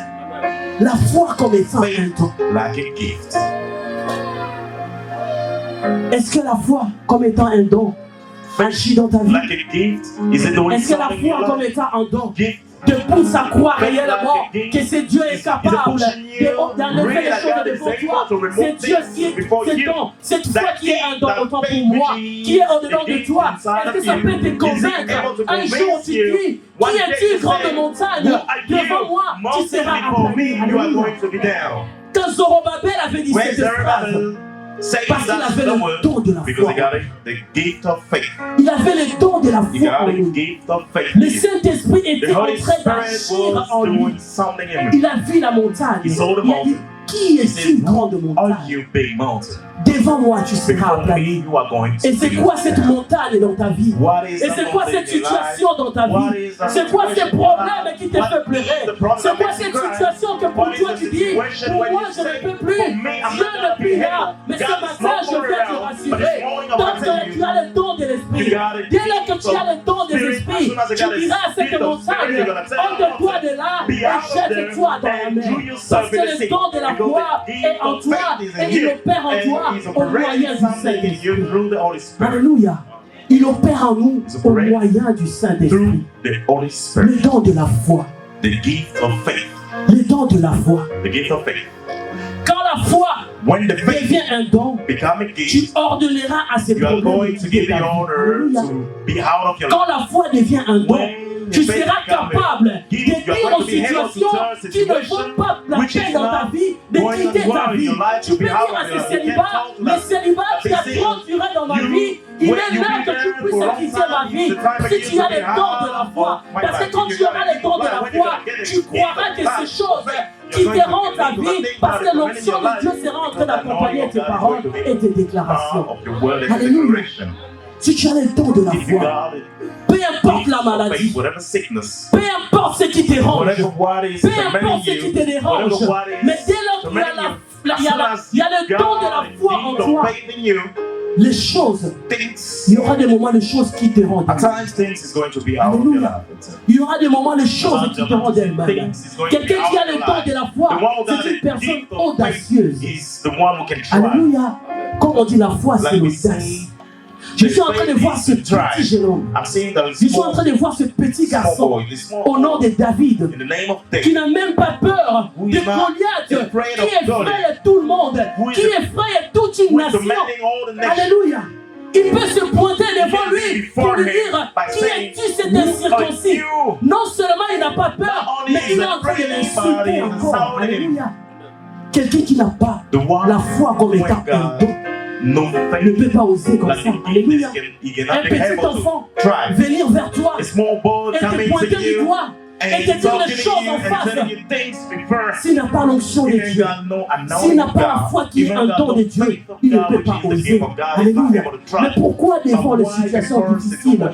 La foi comme étant un don. Like a gift. Est-ce que la foi comme étant un don agit dans ta vie? Like a gift. Is it doing Est-ce que la something in your foi comme life? étant un don Gift. te pousse à croire réellement que c'est Dieu est capable d'enlever les choses devant toi? C'est Dieu qui est ce don, cette foi qui est un don autant pour moi, qui est au-dedans de toi. Est-ce que ça peut te convaincre? Un jour tu dis, qui est-il grande montagne? Devant moi, tu seras aplani. Alléluia. Quand Zorobabel avait dit cette phrase, parce qu'il avait le don de la Because foi. he got the gift of faith. Il avait le don de la He foi got en the lui. gift of faith. Le Saint-Esprit The était en Holy train Spirit d'agir en was lui. doing something in me. Il a vu la montagne. He saw the Il a dit, mountain. qui He est said, une grande "Who montagne? are you, big mountain? Devant moi, tu seras Before me, aplani. you are going to Et c'est be quoi cette down." montagne dans ta vie? What is Et the c'est quoi mountain cette in your life? situation dans ta What vie? is the C'est quoi ces situation in your problèmes life? qui te What fait is the pleurer? problem C'est that quoi makes you cette cry? situation que pour What is toi the tu dis, situation pour where moi you je ne say, peux plus, "For me, I'm Dieu not ne gonna plus be là. able. Mais ce God is matin, not je more vais te around. But rassurer. this morning, I Tant want to tell que you, tu as le don de l'Esprit, you got it. dès lors que tu as le don des Spirit, esprits, as soon as I tu got a diras à cette spirit of montagne, spirit, you're gonna tell ôte-toi de là be et out of there jette-toi dans la and mer. do yourself Parce que in the le sea. don de la Because foi the gift est en of toi faith is in et il you. opère en And toi he's au moyen operating du something in you Saint-Esprit. through the Holy Spirit. Alléluia. Il opère en nous He's au operating moyen du Through Saint-Esprit. the Holy Spirit. Le don de la foi. The gift of faith. Le don de la foi. The gift of faith. Quand la foi When the faith devient un don, become a tu gift, ordonneras à ces you are problèmes going de to give the ta vie. order Alléluia. to be out of your Quand life. la foi devient un don, When tu the faith seras become a capable gift, de you are dire going aux to be able to situations turn qui ne situation font pas la which paix is dans ta not vie, de going quitter well ta in vie. your life Tu to peux be dire out à of ces your life. You célibats, can't talk to les them. célibats, tu as They say, trop duré dans ma you- vie, il when est you là be que tu there puisses for a long quitter ma time, vie it's the time si again tu as to le be don de out la foi. of my Parce que life. quand You tu auras gotta le don de get la it. When foi, you get it, tu you croiras get que it. ces choses You're qui going te to rendent ta believe vie, that parce que things l'onction that de are Dieu in your sera en life, train d'accompagner tes paroles et tes déclarations. of your word and Alléluia. declaration. Si tu as le don de la If you foi, got it, peu importe la faith, maladie, whatever sickness, peu importe ce qui dérange, whatever what is peu tormenting importe ce qui you, te dérange, whatever what is mais dès lors qu'il y a tormenting la- you, il y a as la- soon as il y a le you don de la got foi the en gift of toi, faith in you, les choses, things, il y aura des moments de choses qui te rendent at mal. times things is going to be out of your Alléluia. life. Il y aura des moments de choses qui te rendent mal. Things is going to be Quelqu'un qui out a of le your don life. de la foi, The one who got c'est une the personne gift of faith audacieuse. is the one who can try. Alléluia. Comme on dit, la foi, c'est Like we l'audace. say, Je suis en train de voir ce petit jeune homme. I'm seeing the Je suis en train de voir ce petit small garçon boy, the small au nom boy, de David, in the name of qui David, n'a même pas peur Who de is not Goliath, afraid qui of effraie tout le monde, Who is qui the- effraie toute une who is nation. commanding all the nations. Alléluia. Il peut se pointer devant can be lui pour before lui him dire, by qui saying, es-tu cet "Who are incirconcis? you?" Non seulement il n'a pas peur, Not only mais is il est en train de afraid, but l'insulter he is encore. insulting him. Alléluia. Quelqu'un qui n'a pas The one la foi comme who étant has un don no ne faith, peut pas oser comme like ça. Alléluia. he Un cannot be petit able enfant to try. venir vers toi A small boy et te coming pointer to du you doigt et and te dire talking les to choses you en and face. telling you things before. S'il n'a pas l'onction de Even Dieu, God know and s'il knowing n'a pas la foi qui est un don de Dieu, il ne peut pas oser. Alléluia. Mais pourquoi devant les situations difficiles,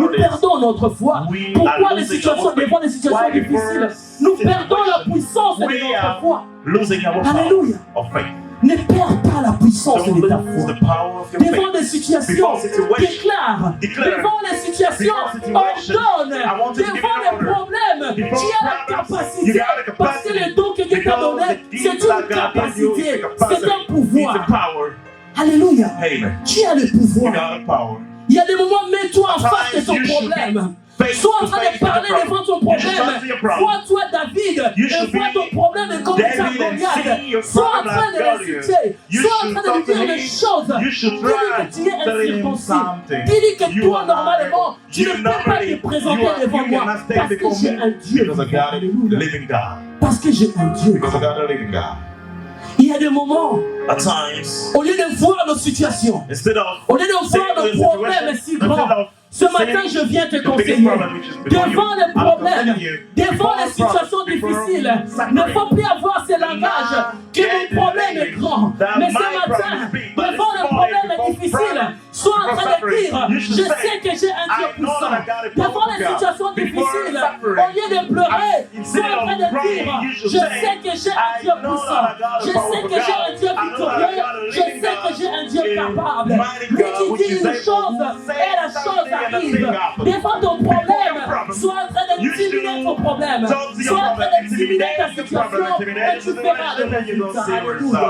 nous perdons notre foi? Pourquoi les situations devant les situations difficiles, nous perdons la puissance de notre foi? Losing our Alléluia. power of faith. Ne perds pas la puissance Don't de ta lose foi. the power of your Devant faith. des situations, Before situation, déclare. declare. Devant les situations, Before situation, ordonne. I want you to give Devant an les order. problèmes, Before tu as la problems, you capacité. got the Parce que capacity. le don que Dieu t'a Because donné, the c'est gift that une God gave you capacité, is a capacity. c'est un It's a pouvoir. power. Alléluia. Amen. Tu as le You pouvoir. got the power. Il y a des moments, mets-toi en At face de times, ton you should problème. Face Sois en to train face de to parler the problem. devant ton You should problème. talk to your problem. Vois-toi David You et should vois be ton problème et comment tu as David and see Goliath. your Sois en problem train de like Goliath. l'insulter. You Sois en should train de talk lui to dire him. les choses. You should Dis-lui try que tu es telling him incirconcis. something. Dis-lui que You toi, are normalement, tu you ne peux pas te normally- présenter you are- devant you moi. cannot stay Parce que before j'ai me un Dieu. because I got a Alléluia. living God. Parce que j'ai un Dieu. Because I got a living God. Il y y a des moments, At times, au lieu de voir nos situations, instead of au lieu de voir nos problèmes si grands, ce matin, je viens te conseiller, devant les problèmes, devant les situations difficiles, ne faut plus avoir ce langage que mon problème est grand. Mais ce matin, devant les problèmes difficiles, sois en train de dire, je sais que j'ai un Dieu puissant. Devant les situations difficiles, au lieu de pleurer, sois en train de dire, je sais que j'ai un Dieu puissant. Je sais que j'ai un Dieu victorieux. Je sais que j'ai un Dieu capable. Lui qui dit une chose et la chose arrive. Devant ton problème, sois en train de diminuer ton problème. Sois en train de diminuer ta situation et tu verras le résultat. Alléluia.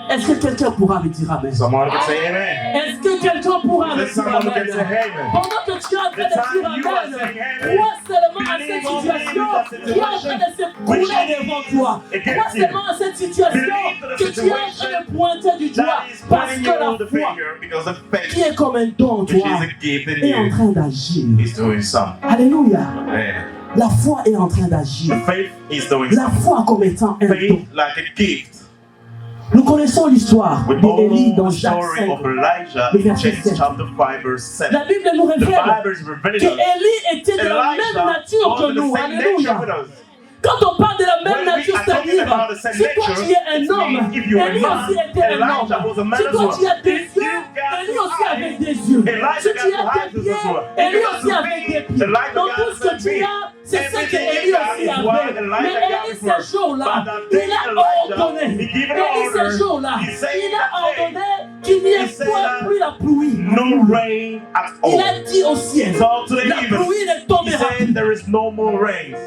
Est-ce que quelqu'un pourra me dire amen? someone can say amen. Est-ce que quelqu'un pourra me Let dire someone can say amen? amen. Pendant que tu es en train de dire amen, crois seulement à cette situation qui est en train de se couler devant toi. Crois seulement à cette situation que tu es en train de pointer du doigt. That is Parce pointing que you on la the foi, finger because the qui faith, est comme un don en which toi, is a gift in est en you, train d'agir. is doing something. Alléluia. Amen. La foi est en train d'agir. The faith is doing La something. foi comme étant un don. Faith like a gift. Nous connaissons l'histoire We d'Élie know dans the Jacques story 5. of Elijah Le in verset James 7. chapter 5 verse 7. La Bible nous The révèle Bible is revealing us qu'Élie était de la même nature was que in the nous. same nature Alléluia. with us. Quand on parle de la même When we nature, are talking c'est-à-dire, about the same si toi nature, tu es un it homme, means if you're a Élie man, aussi était un Elijah homme. was a man Si as toi well. tu as des If yeux, you got Élie aussi eyes, avait des yeux. Elijah Si tu got as eyes des pieds, as well. Élie If aussi you got avait des feet, pieds. Elijah Dans got tout ce que some tu feet. as, c'est ce que Everything Élie you got aussi is what avait. Elijah Mais got Élie, before. ces jours-là, But the il day a Elijah, ordonné. he gave an Élie, ces order. jours-là, He said il a that day, ordonné qu'il n'y ait he said point that plus la pluie. no rain at Il all. a dit au ciel, So to the la heavens, pluie ne he tombera said plus. there is no more rain.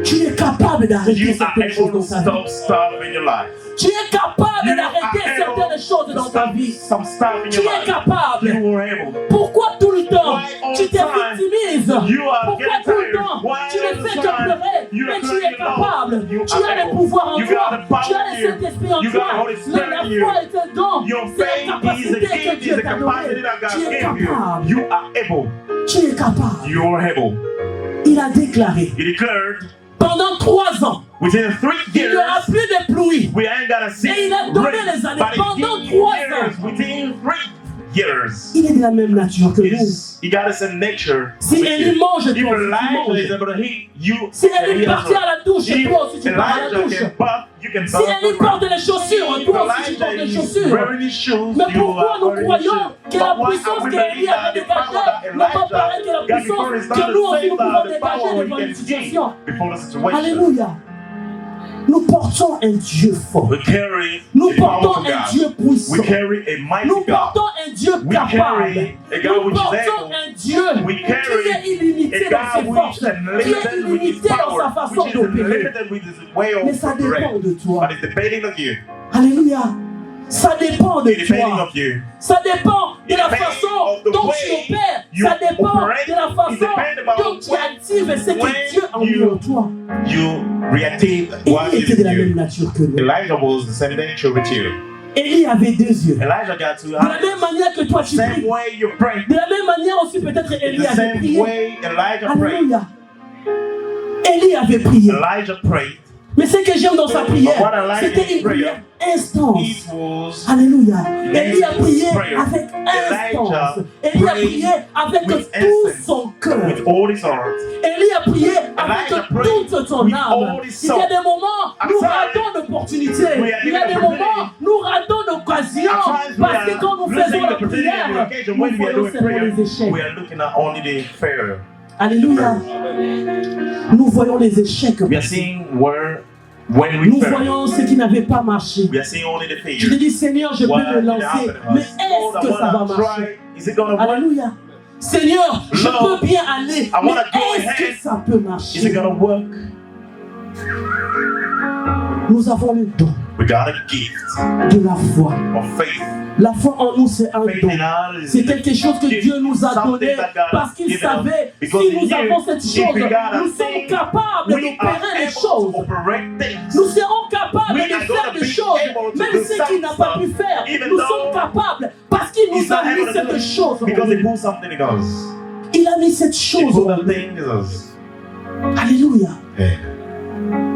Tu es capable d'arrêter You are certaines choses able to dans ta vie. stop stuff in your life. Tu es capable You d'arrêter are certaines able choses to dans ta stop vie. some stuff in Tu your es life. capable. You were able. Pourquoi tout le temps Why all tu te the time victimises? you are Pourquoi getting tout le tired? temps Why tu all ne the fais que time pleurer? you are Mais tu crying es capable. alone? You Tu are as le able. pouvoir en You toi. got the power Tu as in le you. Saint-Esprit en You got toi. the Holy Spirit La in you. foi est un don. Your C'est la faith is a capacité que gift, Dieu is a t'a capacity donnée. that Tu God es gave you. capable. You are able. Tu es capable. You are able. Il a déclaré He declared, pendant 3 ans, within 3 il n'y aura years, plus de pluie. we ain't gonna see Et il a donné rain. les années. But Pendant in 3 years, ans. within 3 years, Il est de la même nature que nous. he got us in nature. Si with Élie you. mange, If toi aussi tu Elijah is manges. able to heat, you Si can Élie heat as partit à well. la douche, If toi aussi tu pars à la Elijah douche. can buff, you can Si buff Élie as well. porte les chaussures, If toi aussi tu portes Elijah les is chaussures. wearing his shoes, Mais you pourquoi are nous wearing his croyons shoes. que la But why puissance are we qu'Élie believing avait that the power dégagée that n'est pas pareille que la Elijah got before puissance is que not nous the aussi nous same pouvons as the dégager power we devant can une see situation? before the situation? Alléluia. Nous portons un Dieu fort. We carry Nous a portons powerful un God. Dieu puissant. We carry a mighty Nous God. portons un Dieu We capable. carry a God Nous which is portons able. un Dieu We qui carry est illimité a dans God ses which forces, is qui est unlimited with his illimité dans sa power, façon which is d'opérer. unlimited with his way Mais of ça dépend operating. de toi. But it's depending on you. Alléluia. Ça dépend de It's depending toi. of you. Ça dépend de la It depends façon of the dont way tu opères. you Ça dépend operate. de la It façon depends about dont tu actives ce when que Dieu a mis you- en toi. You reactive Élie what is était de la in même you. nature que nous. Elijah was the same nature with you. Élie avait 2 yeux. Elijah got 2 De la eyes. même manière que toi tu Same pries. way you pray. De la même manière aussi peut-être Élie The avait same prié. way Elijah prayed. Alléluia. Élie avait prié. Elijah prayed. Mais ce que j'aime dans sa prière, But what I like c'était in une prière prayer, intense. It was Alléluia. Élie a prié prayer. avec instance. Elijah Élie a prayed prié avec with tout essence, son cœur. with all his heart. Élie a prié avec Elijah prayed toute son with âme. all his Il y a soul. des moments At nous times, ratons l'opportunité. we are Il y a given des opportunity. moments nous ratons l'occasion. At times, we Parce que are quand nous losing faisons the la opportunity on prière, occasion nous when we are voyons doing seulement prayer. les échecs. We are looking at only the failure. Alléluia. Nous voyons les échecs. We are seeing where when we Nous fail. voyons ce qui n'avait pas marché. We are seeing only the Je te failure. dis, Seigneur, je peux What me did lancer, happen to mais us? est-ce que ça va marcher? try. Is it gonna work? Alléluia. Seigneur, je Lord, peux bien aller, I mais wanna go est-ce ahead. que ça peut Is it marcher? gonna work? Nous avons le don We got a gift de la foi. of faith. La foi en nous, c'est un Faith don. in us is C'est quelque chose que Dieu nous a donné something that God parce qu'il given us. savait Because si he nous knew avons cette if chose, we got a nous sommes thing, capables we are d'opérer les able choses. to operate things. Nous serons capables We de are faire gonna des be choses, able to même do ce qu'il n'a some pas stuff, pu faire. even Nous though sommes capables parce qu'il He's nous a not mis able to do cette it chose. en because he nous. put something in us. Il a mis cette He chose. put en that nous. thing in us. Alléluia. Yeah.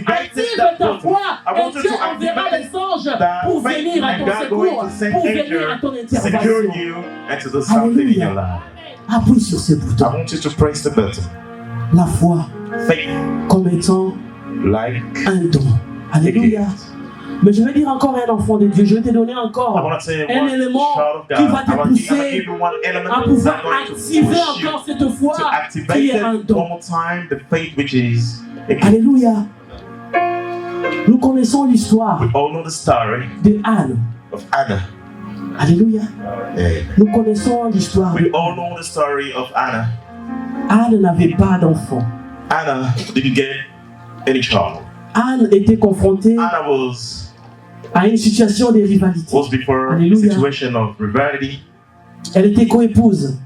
activates Active that ta button. foi want Et you Dieu to enverra activate les anges that pour faith, venir à and ton God going secours, to send pour venir à ton angels, secure intervention. you, and to do something in your life. Appuie sur ce I bouton. want you to press the button. La foi Faith, comme étant like un don. a Alléluia. gift. Mais je vais dire encore à un enfant de Dieu, je vais te donner I encore want to say un one élément child of God. qui va te I'm gonna pousser give you one element à that's pouvoir going to activer push you encore cette foi to activate qui est it un one don. more time, the faith which is a gift. Alléluia. Nous connaissons l'histoire We all know the story de Anne. of Anna. Alléluia. Yeah. Nous connaissons l'histoire We de all know the story of Anna. Anne n'avait pas d'enfant. Anna didn't get any child. Anne était confrontée Anna was à une situation de rivalité. before a Alléluia. situation of rivalry. Elle était coépouse.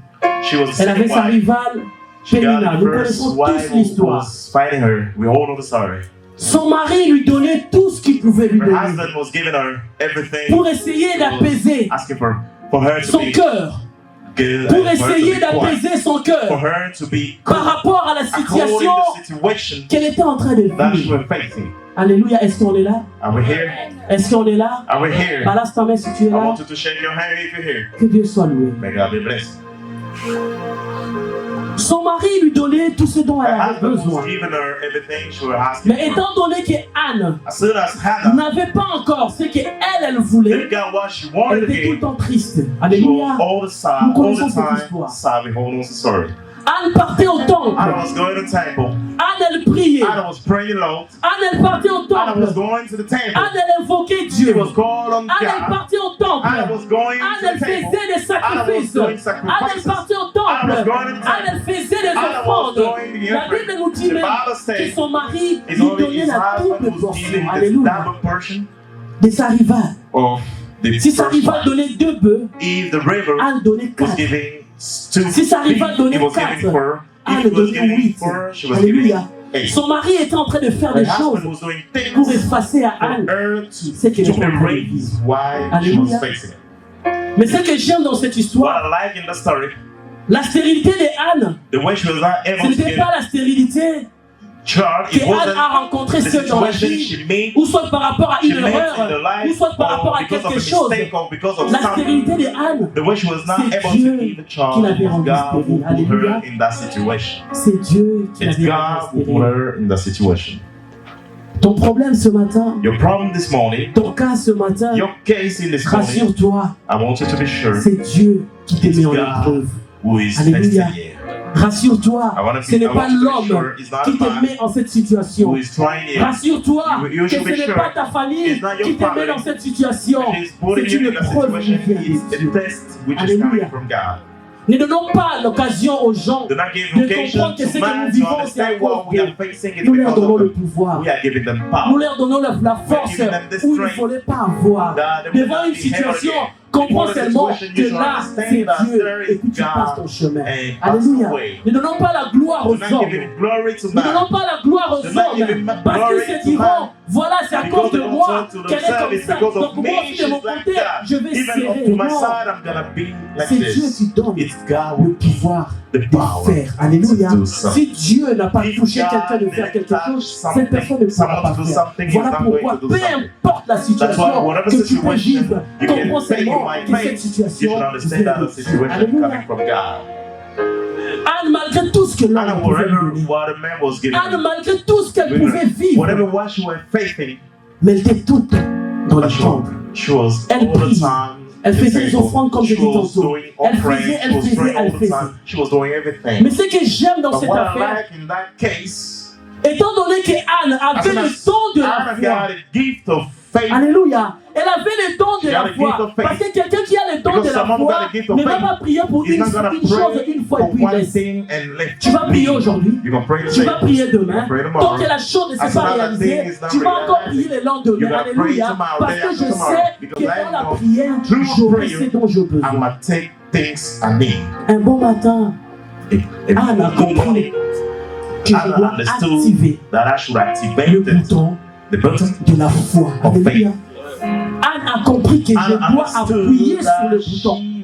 She was the Elle avait second sa wife. rivale She got Pénina. the Nous first connaissons wife tous who l'histoire. was fighting her. We all know the story. Son mari lui donnait tout ce qu'il pouvait lui Her donner husband was giving her everything, pour essayer d'apaiser asking for her to son be cœur, good, pour for her to essayer be quiet, d'apaiser son for cœur her to be par rapport à la according situation the situation qu'elle était en train de that she vivre. was facing. Alléluia, est-ce qu'on est là? Are we here? Est-ce qu'on est là? Are we here? Balance ta main si tu es I là. want you to shake your hand if you're here. Que Dieu soit loué. May God be blessed. Son mari lui donnait tout ce dont elle Her avait husband besoin. was giving her everything she was asking Mais for. étant donné que Anne As soon as Hannah n'avait pas encore ce qu'elle voulait, didn't get what she elle wanted était tout le again, temps triste. she Alléluia. was all the time, Nous connaissons cette all the histoire. time, we hold on the story. Anne partait au temple. Anna was going to the temple. Anne, elle priait. Anna was praying loud. Anne, elle partait au Anna was temple. going to the temple. Anne, elle invoquait She Dieu. was called on Anne, elle God. partait au temple. Anna was going Anne, to elle the faisait temple. des Anna was sacrifices. doing Anne, elle sacrifices. partait au Anna was temple. going to the Anne, elle temple. faisait des Anna was offrandes. doing the La Bible nous dit The même Bible que says son mari it's lui only donnait his la double husband who's portion. giving the Alléluia. double portion De sa rivale. of the Si sa first rivale one. donnait 2 bœufs, If the river Anne donnait was 4. giving two, Si sa rivale donnait it was 4, giving four. Anne If it was donnait giving 8. four, she was giving Alléluia. 8. Son mari était en train de faire Her des choses husband was doing things pour effacer à for Anne her c'est qu'elle to était en train de erase vivre. why she Alléluia. was facing it. Mais ce que j'aime dans cette What histoire, I like in the story, la stérilité de Anne, the way she was not ce able to n'était get pas la stérilité child, que it Anne wasn't a rencontré the seule dans la situation vie, she made, ou soit par rapport à she une made in erreur, the ou life, soit par rapport or à because of quelque a chose. mistake, or because of La something. stérilité de Anne, The way she was not c'est able Dieu to give a qui child, l'avait it was rendue God who stérile. put her Alléluia. in that situation. c'est Dieu qui It's l'avait God rendue who put stérile. her in that situation. Ton problème ce matin, Your problem this morning, ton cas ce matin, your case in this morning, rassure-toi, I want you to be sure c'est Dieu qui te It's met en God épreuve. who is Alléluia. testing you. Rassure-toi, I want ce n'est to pas be l'homme sure it's not qui te man met en cette situation. who is trying you. Rassure-toi You que should ce be n'est sure pas ta famille it's not your qui te met family. dans cette situation. She's putting C'est you une in that épreuve qui situation. vient It's de Dieu. a test which is Alléluia. coming from God. Ne donnons pas l'occasion aux gens Do not give de occasion comprendre que ce to que man nous to vivons, c'est à understand cause what we are d'eux. facing is Nous leur because donnons of le them. pouvoir. We are giving them Nous power. leur donnons la force giving them the où il ne strength. fallait pas avoir. That they will Devant not une be held situation, again. comprends Before the seulement situation, que you should là, understand c'est that Dieu there is et que tu God passes ton chemin. and pass Alléluia. away. Ne donnons pas la gloire Do aux not hommes. give it glory to Ne donnons man. pas la gloire aux Do not give hommes. it Parce glory qu'ils se to diront, man. voilà, c'est à Because cause de they moi don't turn to qu'elle est themselves, comme it's ça. because of Donc moi me aussi de she's mon like côté, that. je vais Even up serrer. to my Non. side, I'm gonna be like C'est Dieu this. qui donne It's God le who pouvoir the de power faire. Alléluia. to do something. Si Dieu n'a pas If touché God quelqu'un de faire didn't quelque touch chose, something, cette personne ne pourra someone pas to do faire. something, he's Voilà not going pourquoi, to do peu something. importe la That's why situation whatever que tu peux situation vivre, you comprends can say you seulement might que cette face, you situation should understand that vient the de Dieu. situation Alléluia. coming from God. Anne, malgré tout ce que And l'homme pouvait lui whatever donner, what a man was giving Anne, her, malgré tout ce qu'elle pouvait whatever vivre, what she was facing, mais elle était toute dans le she temple. was Elle all the prie. time. Elle in the faisait les temple. offrandes comme je She dis was tantôt. doing Elle offerings, faisait, she was praying all elle the faisait. time. She was doing everything. Mais ce que j'aime dans But cette what I affaire, like in that case, étant donné que Anne as avait soon le as don de la Anna foi, got a gift of faith, alléluia, elle avait le don de She la had a foi. gift of faith. Parce que quelqu'un qui a le don Because de la someone who foi got a gift of ne va faith pas prier pour he's une not gonna chose pray une fois for et puis one laisse. thing and left. Tu vas prier aujourd'hui. You can pray Tu vas today. prier You demain. can pray Tant tomorrow. que la chose ne As s'est soon pas as that thing réalisée, is not tu vas encore realized, prier le you lendemain. gotta pray Alléluia. tomorrow, Parce day que after je tomorrow. sais Because que I dans la know prière, through j'aurai prayer, ce dont j'ai I'm besoin. gonna take things I need. Un bon matin, Anne a Good compris morning. que je Anna dois understood activer that I should le activate bouton the button de la foi. of Alléluia. faith. Anne a compris que je Anna dois understood appuyer sur le that bouton. she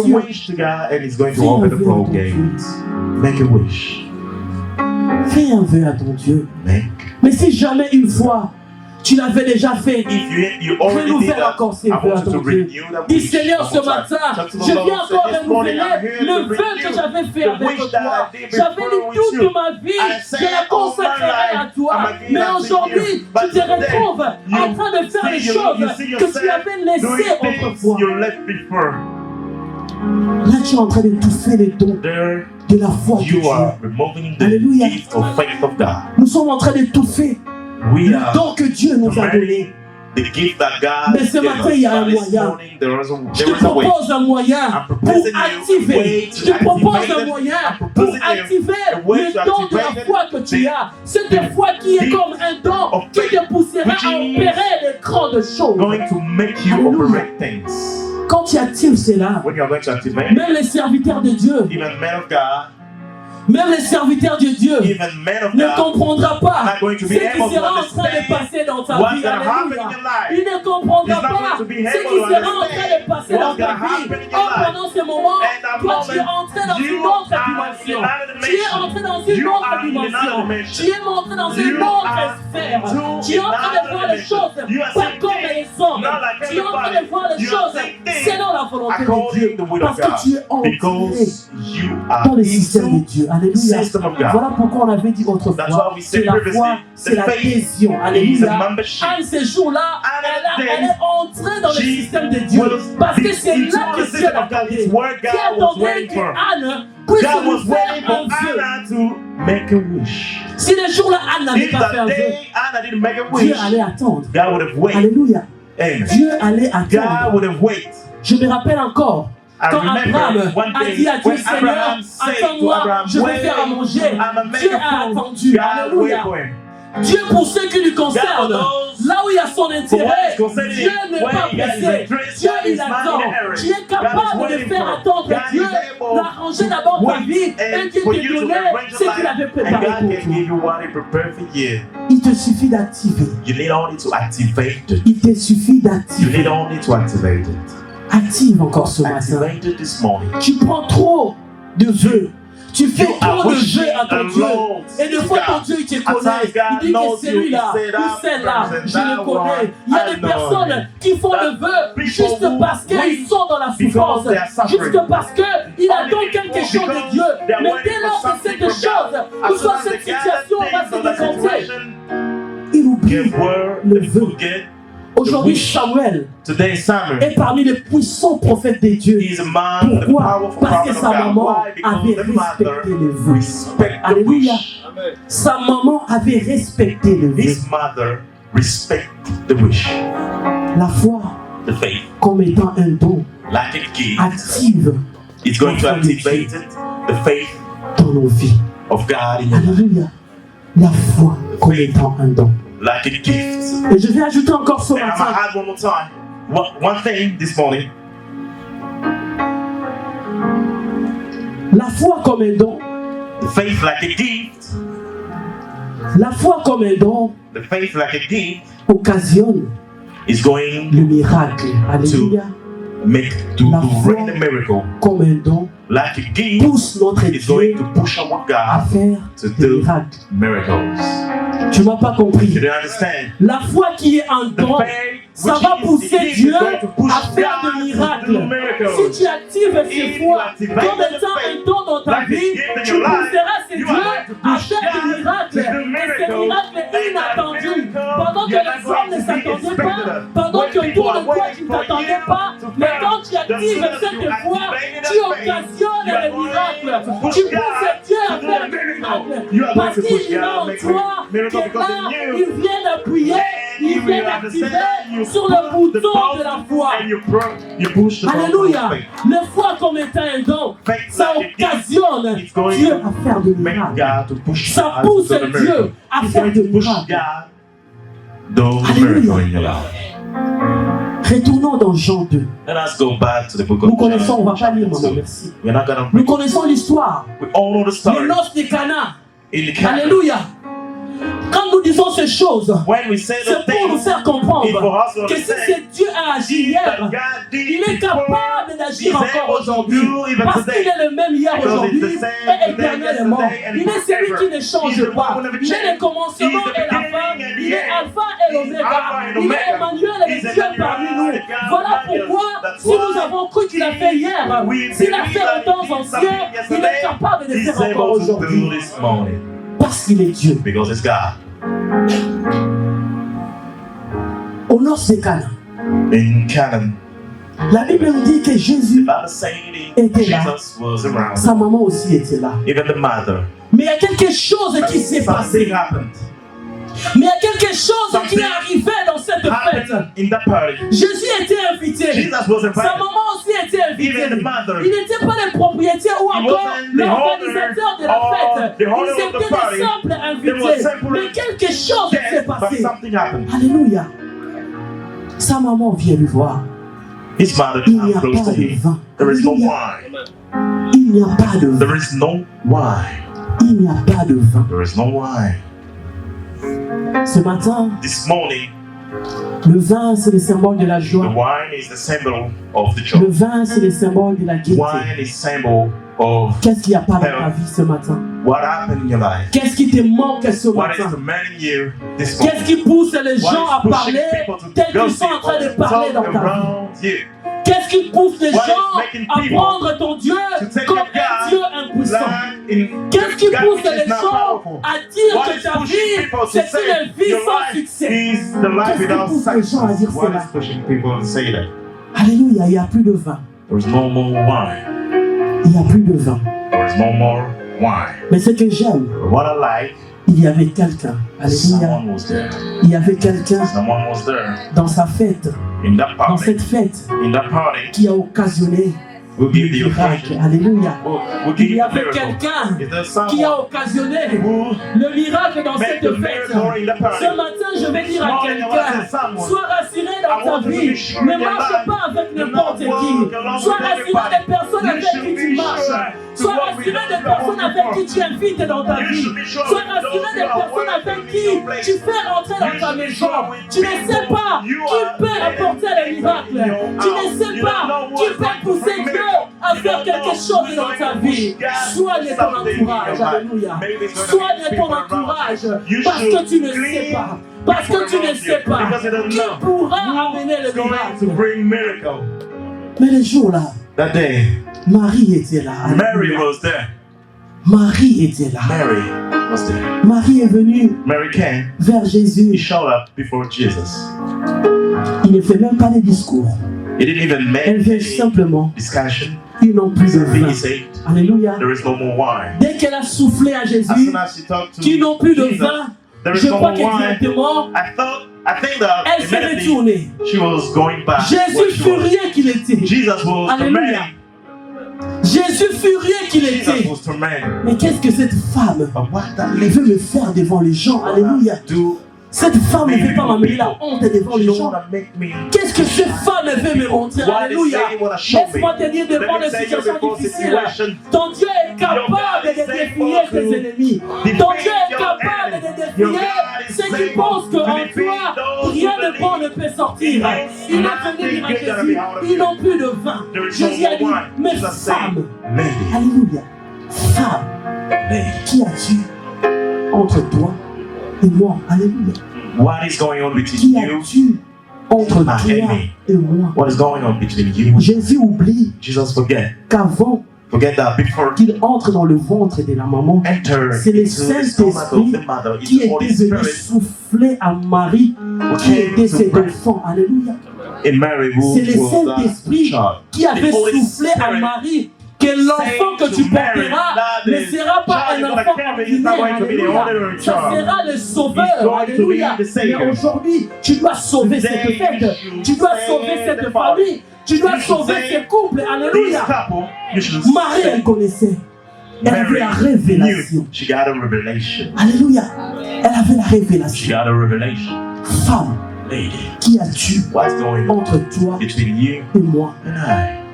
a cieux. wish to God and He's going to Fais un open the vœu à ton floodgates. Make a wish. Fais un vœu à ton Dieu. Make. Mais si jamais une fois, Tu l'avais déjà fait. If you already did Renouvelle that, encore ces I vœux à want you ton to Dieu. renew that Dis wish Seigneur, one ce more time. matin, Talk to the je Lord. viens encore Say, this morning, I'm renouveler here le to vœu que renew j'avais fait the avec wish that toi. I did J'avais before dit with toute you. ma vie, I said je la all my consacrerai à life, toi. I'm gonna give Mais that to aujourd'hui, you. But tu te today, retrouves you en train de faire les see choses you see que tu yourself avais doing laissées things autrefois. you left before. Là, tu es en train d'étouffer les dons There de la foi de you Dieu. are removing the Alléluia. gift of faith of God. Nous sommes en train d'étouffer We le are don que Dieu nous a donné. demanding the gift that God Mais ce gave matin, us. il y a un But this moyen. morning, there is Je te a way. propose un moyen I'm pour proposing you a activer. way to Je te propose activate un it. moyen I'm pour proposing you activer a way le to don de la activate foi que tu as. Cette foi qui est gift comme un don of qui faith, te poussera which à is opérer de grandes choses. going to make you Alléluia. operate things. Quand tu actives cela, When you are going to activate, même les serviteurs de Dieu, even men of God, même les serviteurs de Dieu even men of ne God, comprendra pas not going to ce be qui able to sera en train de understand passer dans ta what's vie. going to happen in Alléluia. your life. Il ne comprendra He's not pas going to be ce able qui to sera en train de understand passer dans what's ta gonna vie. happen in your life. Pendant ce moment, And that toi tu es moment, entré dans you une autre are dimension. in another Tu es entré dans une You autre are in dimension. another dimension. Tu es entré dans You une autre are sphère. into Tu es en train de another voir les dimension. choses You are pas seeing comme things, elles sont. not like Tu es en train everybody. de voir les You are choses seeing things selon la volonté de according Dieu. to the will Parce of que tu es God. entré Because you are dans le système de into Dieu. the Alléluia. system of God. Voilà pourquoi on avait dit That's autrefois why we que said la previously, foi, c'est the la faith adhésion. is a Alléluia. membership. Anne, ces jours-là, Anne, elle est entrée dans le she système de Dieu. was Parce que c'est into là the que Dieu system of God. l'attendait. It's where Dieu God was attendait waiting que for. Anne puisse God lui was waiting faire for un vœu. Anna to make a wish. Si les jours-là, Anne n'avait If pas fait un the vœu, day Anna didn't make a Dieu wish, allait attendre. God would have waited. Alléluia. Amen. Dieu allait God attendre. would have waited. Je me rappelle encore. I Quand remember Abraham one a day dit à Dieu, when Seigneur, Abraham said to attends-moi, Abraham, je vais "Wait, faire à manger. I'm a man Dieu of a food." attendu. God Alléluia. waited for him. Dieu, pour ce qui lui God, concerne, for those là où il y a son for what intérêt, is concerning Dieu him, n'est when pas he has pressé. interest, Dieu, God il is not attend. in a hurry. Tu es God is capable de waiting faire for. attendre God Dieu, is able d'arranger d'abord ta wait vie et and Dieu for te you to donner arrange ce qu'il your life, avait and préparé God pour can toi. give you what He prepared for you. Il te suffit d'activer. You need only to activate it. Il te suffit You d'activer. need only to activate it. Active encore ce matin. Activate it this morning. Tu prends trop de vœux. Tu fais You are trop de wishing vœux à ton a Dieu. lot Et des to fois, ton God. Dieu, il te At connaît. times, God Il dit que knows you. celui-là He said, ou "I'm celle-là, person, je that le connais. one, Il y a I des know personnes him. qui font That le vœu people juste who parce qu'ils wait sont dans la because souffrance. they are suffering. Juste parce qu'ils attendent quelque chose de Because Dieu. they are Mais waiting dès lors for que cette something from chose, God. ou As soit soon as cette they gather situation va things se on that décompter, situation, il oublie give word, le they vœu. forget. Aujourd'hui, wish. Samuel Today, Samuel est parmi les puissants prophètes de Dieu. is among the Pourquoi? powerful Parce que prophets of sa God. maman Why? Because avait the mother respecté les vœux. respect the Alléluia. wish. Sa maman avait respecté le vœu. His mother respect the wish. La foi The faith, comme étant un don like a gift, active it's going to activate it. The faith dans nos vies. of God in your life, Alléluia. La foi comme étant un don. like a gift. Et je vais ajouter encore ce And I'm matin. gonna add one more time. One thing this morning. La foi comme un don. The faith like a gift. La foi comme un don The faith like a gift occasionne is going le miracle. Alléluia. to La foi bring the miracle. comme un don Like a gift pousse notre is going Dieu to push our à God faire to des do miracles. miracles. Tu m'as pas You compris. don't understand? La foi qui est un The don, faith ça which va is pousser the gift Dieu is going to push à faire God des to miracles. do miracles. Si tu actives ces If you foi activate comme the étant faith un don dans ta like a vie, gift in tu your life, pousseras ces you dieux are going to à push faire des God miracles. to do Et ces miracles. miracles And that inattendus, miracle, pendant que you're les not going hommes ne to be s'attendaient expected pas, of. pendant When que people autour are de toi waiting tu ne for t'attendais you pas, to mais fail, quand tu the actives sooner cette you foi, activate tu that faith, occasionnes you are les going miracles. to push Tu God pousses Dieu à to do faire the des miracle. miracles. You are going Parce to push qu'il God a en to make toi miracle que because là, in you, il vient d'appuyer, and il you vient will understand d'activer you sur le push the bouton de la button foi. and you push the button Alléluia. of faith. Le foi comme étant un don, Faith ça like a gift, occasionne it's going Dieu to à faire des make miracles. God to push Ça God pousse to do the Dieu miracle. à It's faire going des to push miracles. God do the Alléluia. miracle in your life. Retournons dans Jean 2. Let us go back to the book Nous of connaissons, on John. va pas lire, chapter maman, 2. merci. We're not gonna Nous connaissons l'histoire. we all know the Les story noces de Cana. in the Canaan. Alléluia. Quand nous disons ces choses, When we say the c'est pour nous things, faire it's for comprendre us to que si understand c'est Dieu a agi that hier, God did il est before, capable He's d'agir encore able to aujourd'hui. do even Parce qu'il today. est le même hier, Because aujourd'hui it's the same et today, éternellement. yesterday, and Il est celui forever. qui ne He's change the pas. one who never Il est le changes. commencement He's the et la fin. beginning and the Il est end. Alpha et He's l'Oméga. Alpha and Il est Omega. Emmanuel et He's le Dieu Emmanuel, parmi nous. the God Voilà among us. pourquoi, That's si nous why avons cru qu'il a fait hier, we s'il a believe fait that aux temps he did anciens, something il yesterday, est capable de le He's faire encore able to do aujourd'hui. this morning. Parce qu'il est Dieu. Because it's God. Au nord de Cana, In Canaan, la Bible nous dit que Jésus, about the same était là. Jesus was around. Sa maman aussi était là. Even the mother. Mais il y a quelque chose qui s'est Something passé. happened. Mais il y a quelque chose qui est arrivé dans cette fête. Happened in that party. Jésus était invité. Jesus was Sa invited. maman aussi était invitée. Even the mother. Il n'était pas le propriétaire ou He encore wasn't the l'organisateur de la owner fête. or the owner Ils of the étaient party. des simples They were invités. simple Mais quelque chose s'est Yes, but passé. something happened. Alléluia. Sa maman vient lui voir. His mother Il n'y came a close pas to de him. vin. There is no Alléluia. wine. Il n'y a pas de vin. There is no wine. Il n'y a pas de vin. There is no wine. Ce matin, This morning, le vin, c'est le symbole de la the joie. wine is the symbol of the Le joy. vin, c'est le symbole de la gaieté. Wine is symbol of Qu'est-ce qu'il n'y a pas dans ta vie ce matin? what happened in your life. Qu'est-ce qui te manque ce What is matin? demanding you this morning. Qu'est-ce qui pousse les What gens à is pushing parler people to tels qu'ils gossip sont en train de or parler dans talk ta vie? around you? Qu'est-ce qui pousse les What is gens making à people prendre ton Dieu to take comme your un God Dieu impuissant? like in Qu'est-ce qui God pousse which les is not gens powerful? à dire What que is ta pushing vie, people to c'est say une vie your sans life succès? is the life Qu'est-ce qui without pousse les gens à success? dire What cela? is pushing people to say that? Alléluia, il n'y a plus de vin. There is no more wine. Il n'y a plus de vin. There is no more wine. Mais ce que j'aime, But what I like, il y avait quelqu'un. Alléluia. someone was there. Il y avait quelqu'un Someone was there dans sa fête, in that dans party. cette fête, In that party, qui a occasionné we'll le give the miracle. occasion. Alléluia. We'll give Il y you the avait miracle. quelqu'un Is there qui a someone occasionné who le miracle dans made cette the fête. miracle in that party? Ce matin, je vais dire à Morning, I want to quelqu'un, say someone. sois rassuré I dans want ta you to vie. be sure Ne in your marche life. pas avec Do n'importe not walk qui. along Sois with rassuré everybody. des personnes You avec should qui be tu marches. sure to Sois walk with rassuré those des you are personnes walking avec for. qui tu invites dans ta You vie. should be sure Sois with rassuré those des you are personnes avec working qui in your place. tu fais rentrer dans You ta should be maison. sure with Tu ne sais people pas you qui are peut apporter le miracle. in your Tu ne house. sais You pas don't know qui what's peut going to pousser bring Dieu miracle. à You faire don't quelque know chose who's dans going ta to vie. push God Soigne ton something in your entourage. life. Alléluia. Maybe it's going to Soigne be ton people around entourage. you. Parce should que tu ne sais clean pas. Parce que tu ne sais pas because you don't qui know pourra amener le who's going to miracle. bring miracle. Mais le jour-là, That day, Marie était là. Mary Alléluia. was there. Marie était là. Mary was there. Marie est venue Mary came. vers He Jésus. showed up before Jesus. Il ne fait même pas de discours. He didn't even Elle make vient any simplement. discussion. Ils n'ont plus de vin. He said, Alléluia. there is no more wine. Dès qu'elle a soufflé à As Jésus, soon as she talked to qu'ils n'ont plus de Jesus, vin, there is je no crois more que wine. directement, I think that elle s'est immediately retournée. she was going back. where Jésus she fut was. rien qu'il était. Jesus was Alléluia. tormenting. Jésus fut rien qu'il Jesus était. was tormenting. Mais qu'est-ce que cette femme But what that elle lady veut me faire devant les gens? Alléluia. do? Cette femme ne veut pas m'amener la honte devant She les don't gens. want to make me. Qu'est-ce que cette femme veut me montrer? What is Alléluia. saying what I show me. Laisse-moi te dire devant Let me les tell you situations before difficiles. situation. Ton Dieu est capable de défier tes ennemis. Ton Dieu est capable de défier ceux qui pensent qu'en toi, rien de bon ne peut sortir. Il est venu dire à Jésus, ils n'ont plus de vin. Jésus a dit, mais femme, Lady, alléluia, femme, lady, qui as-tu entre toi et moi? Alléluia. what is going on between Qui you? as-tu entre toi et moi? What is going on between you? Jésus oublie Jesus qu'avant forget that before qu'il entre dans le ventre de la maman, enter c'est le into the stomach of Saint-Esprit the mother, it's qui the Holy était venu Spirit souffler à Marie, qui était ses enfants. Alléluia. in Mary who C'est le was Saint-Esprit the child. qui avait The Holy soufflé à Spirit Marie que l'enfant que tu porteras ne sera pas un enfant ordinaire. Alléluia. Ça sera le sauveur. Alléluia. Mais aujourd'hui, tu dois sauver cette fête. Tu dois sauver cette famille. Tu dois sauver ce couple. This Alléluia. couple, you should Marie, elle say, connaissait. Elle avait la Mary révélation. knew. She got a revelation. Alléluia. Elle avait la She révélation. got a revelation. Femme, Lady, qui as-tu what's going on entre toi between you et moi? and I?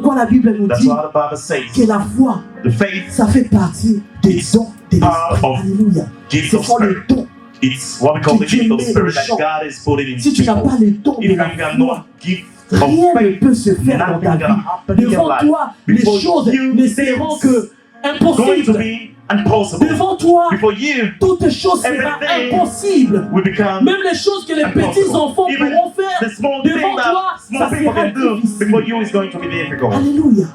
pourquoi la Bible nous That's dit why the Bible says que la foi, the faith ça fait partie des dons de Part l'esprit. of Alléluia. gift Ce of sont les spirit. dons. It's what we call Que the gift Dieu of met spirit aux that gens. God is putting in Si tu n'as people. pas les dons If de you la got foi, no gift of rien ne faith, peut se faire dans nothing ta gonna vie. happen in your Devant life. toi, les Before choses you, ne seront que going to impossibles. be impossible. Devant toi, Before you, toute chose sera everything impossible. will become Même les choses que les petits impossible. enfants Even pourront faire the small devant thing toi, that small ça people sera can do before difficile. you is going to be difficult. Alléluia.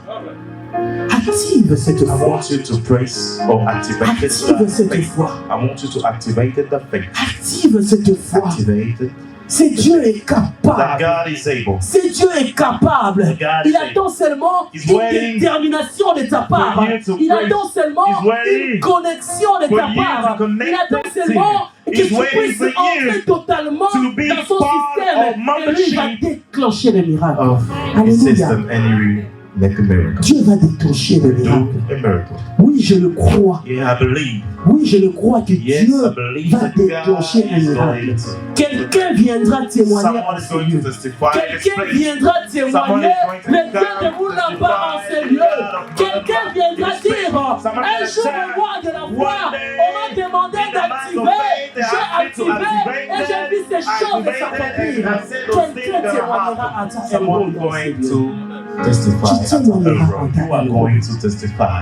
Active cette I foi. want you to praise or activate Active that cette faith. foi. I want you to activate the faith. Active cette foi. Activate it. C'est Dieu est That capable. God is able. C'est Dieu est capable. God Il is attend seulement He's une waiting détermination de ta part. for you to Il praise. attend seulement He's waiting une connexion de for ta you part. to connect Il attend with seulement Him. que He's tu waiting puisses for you entrer totalement to be dans son part système. of Et lui membership va déclencher les miracles. Of Alléluia. His system and He will make a miracle. Dieu va déclencher les miracles. Do a miracle. Oui, je le crois. Yeah, I believe. Oui, je le crois que Yes, Dieu I believe va that God déclencher un is miracle. going to. Quelqu'un viendra témoigner Someone en is ce going lieu. to testify in this Quelqu'un place. viendra Someone témoigner, is going to le Dieu come de vous to n'a pas en testify ce the lieu. God of Quelqu'un God viendra in this place. dire, Someone un is jour going to au mois de la say, foi, one day, on m'a demandé in the month of d'activer, faith, they j'ai asked me to activé activate et j'ai vu ces that, choses activated, s'accomplir. and I said those things Quelqu'un gonna témoignera à happen. ta Someone émotion dans ce going lieu. to testify Tu at our témoigneras Elroy. à ta You are Elroy. going to testify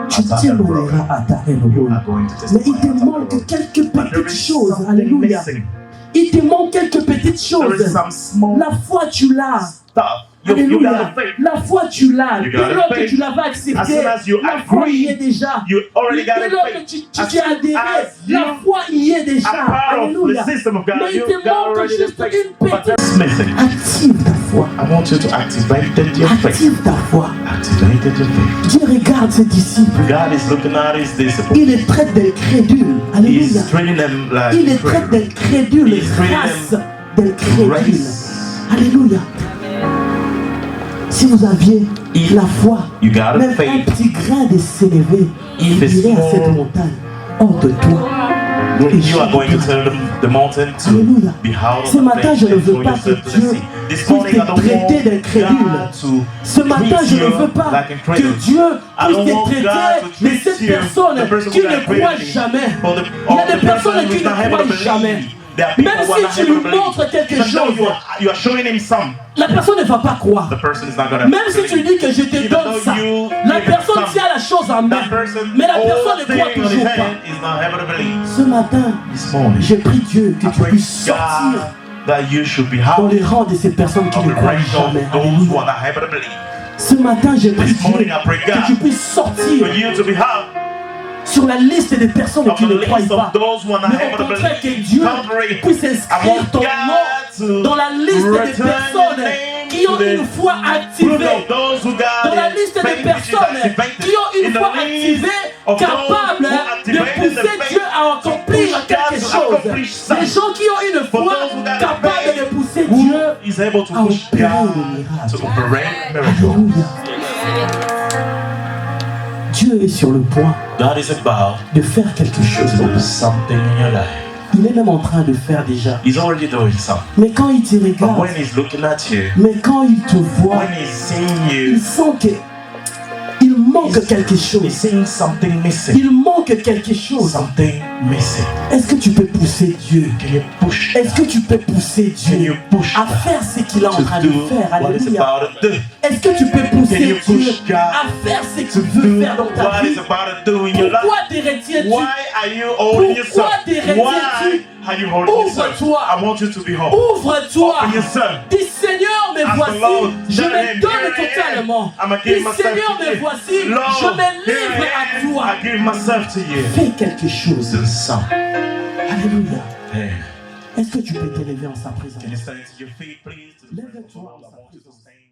Tu at our Elroy. témoigneras à ta You émotion. are going to Mais testify il te at our manque Elroy. quelques But there petites is choses. something Alléluia. missing. Il te manque quelques petites There choses. is some small La foi, tu l'as. stuff. You got Alléluia. the faith. La foi, tu l'as. You Dès got the lors que faith. tu l'avais As accepté, soon as you la foi y est agree, déjà. you already got Dès the lors que faith. tu As t'y as soon adhéré, as la you foi y est déjà. are part of Alléluia. the system of God, Mais il you te got manque already the juste faith. une But petite. that's missing. Active ta foi. I want you to activate your faith. Active ta foi. Activate your faith. Dieu regarde ses disciples. God is looking at his disciples. Il les traite d'incrédules. Alléluia. He's treating them like Il les traite d'incrédules He's treating grâce them d'incrédules. grace. Alléluia. Si vous aviez la foi, You got a même un faith. petit grain de s'élever, il If it's dirait à cette small, montagne, hors de toi. You are going to tell the mountain to Alléluia. be out Ce of matin, je ne and veux throw pas yourself que to the Dieu sea. This puisse morning I te don't traiter want d'incrédule. God to Ce matin, je treat ne veux you pas like que incredible. Dieu I puisse don't te want traiter God to de treat cette you, personne the person qui who ne got croit crazy. jamais. For the, Il y a or des the personnes person qui who's ne not able to croient jamais. believe. There are people Même who are not si tu able lui to believe. montres quelque Even though chose, you are showing him some, la personne ne va pas croire. the person is not going to Même si tu lui dis que je te Even donne though ça, you la give personne some, tient la chose en main. that person Mais la all personne ne croit thing on his toujours pas. hand is not able to believe. Ce matin, This morning, j'ai pris Dieu que I tu pray puisses sortir God that you should be dans out les rangs de ces personnes qui of ne the croient range of jamais. those who Alléluia. are not able to believe. Ce matin, j'ai pris This morning, Dieu I pray que tu God puisses sortir for you to be out sur la liste des personnes of qui the ne croient list pas. of those who are not Mais au able to contraire, que believe. Dieu Contrary, puisse I inscrire want ton God nom to dans la liste des return personnes your name qui ont to the une foi proof activée. of those who got Dans la it. liste des Faith which is personnes activated. qui ont In une the foi list activée, of those capables who de activated the pousser faith Dieu à accomplir to push quelque God to chose. accomplish Des something. gens qui ont une For foi those who got the capable faith, de pousser who Dieu is able to à push opérer God le miracle. to operate miracle. Alléluia. Dieu est sur le point God is about de faire quelque chose. to do something in your life. Il est même en train de faire déjà. He's already doing something. Mais quand il te But regarde, when he's looking at you, mais quand il te voit, when he's seeing il you, sent qu'il manque quelque he's chose. seeing something missing. Il manque quelque chose. Something missing. Est-ce que tu peux pousser Dieu? Can you push Est-ce que tu peux pousser Can you Dieu push à faire ce qu'il est en train to de do faire? what he's Alléluia. about to do? Est-ce que tu peux Can pousser you Dieu push God à faire ce To qu'il veut do faire dans ta what vie? he's about to do in your life? Pourquoi te retiens-tu? Why are you holding Pourquoi yourself? te retiens-tu? Why are you holding yourself? Ouvre-toi. I want you to be whole. Ouvre-toi. Open yourself. Dis Seigneur, me Ask the voici. Lord, Je tell me him, donne here I am. totalement. I'ma Dis give myself Seigneur, to me you. voici. Lord, Je me here livre I à am. toi. I give myself to you. Fais quelque chose. Do something. Alléluia. Hey, Est-ce que tu peux t'élever en sa présence? can you stand to your feet, please? To the Lève-toi presence of en the Lord. sa I want you to présence. stand.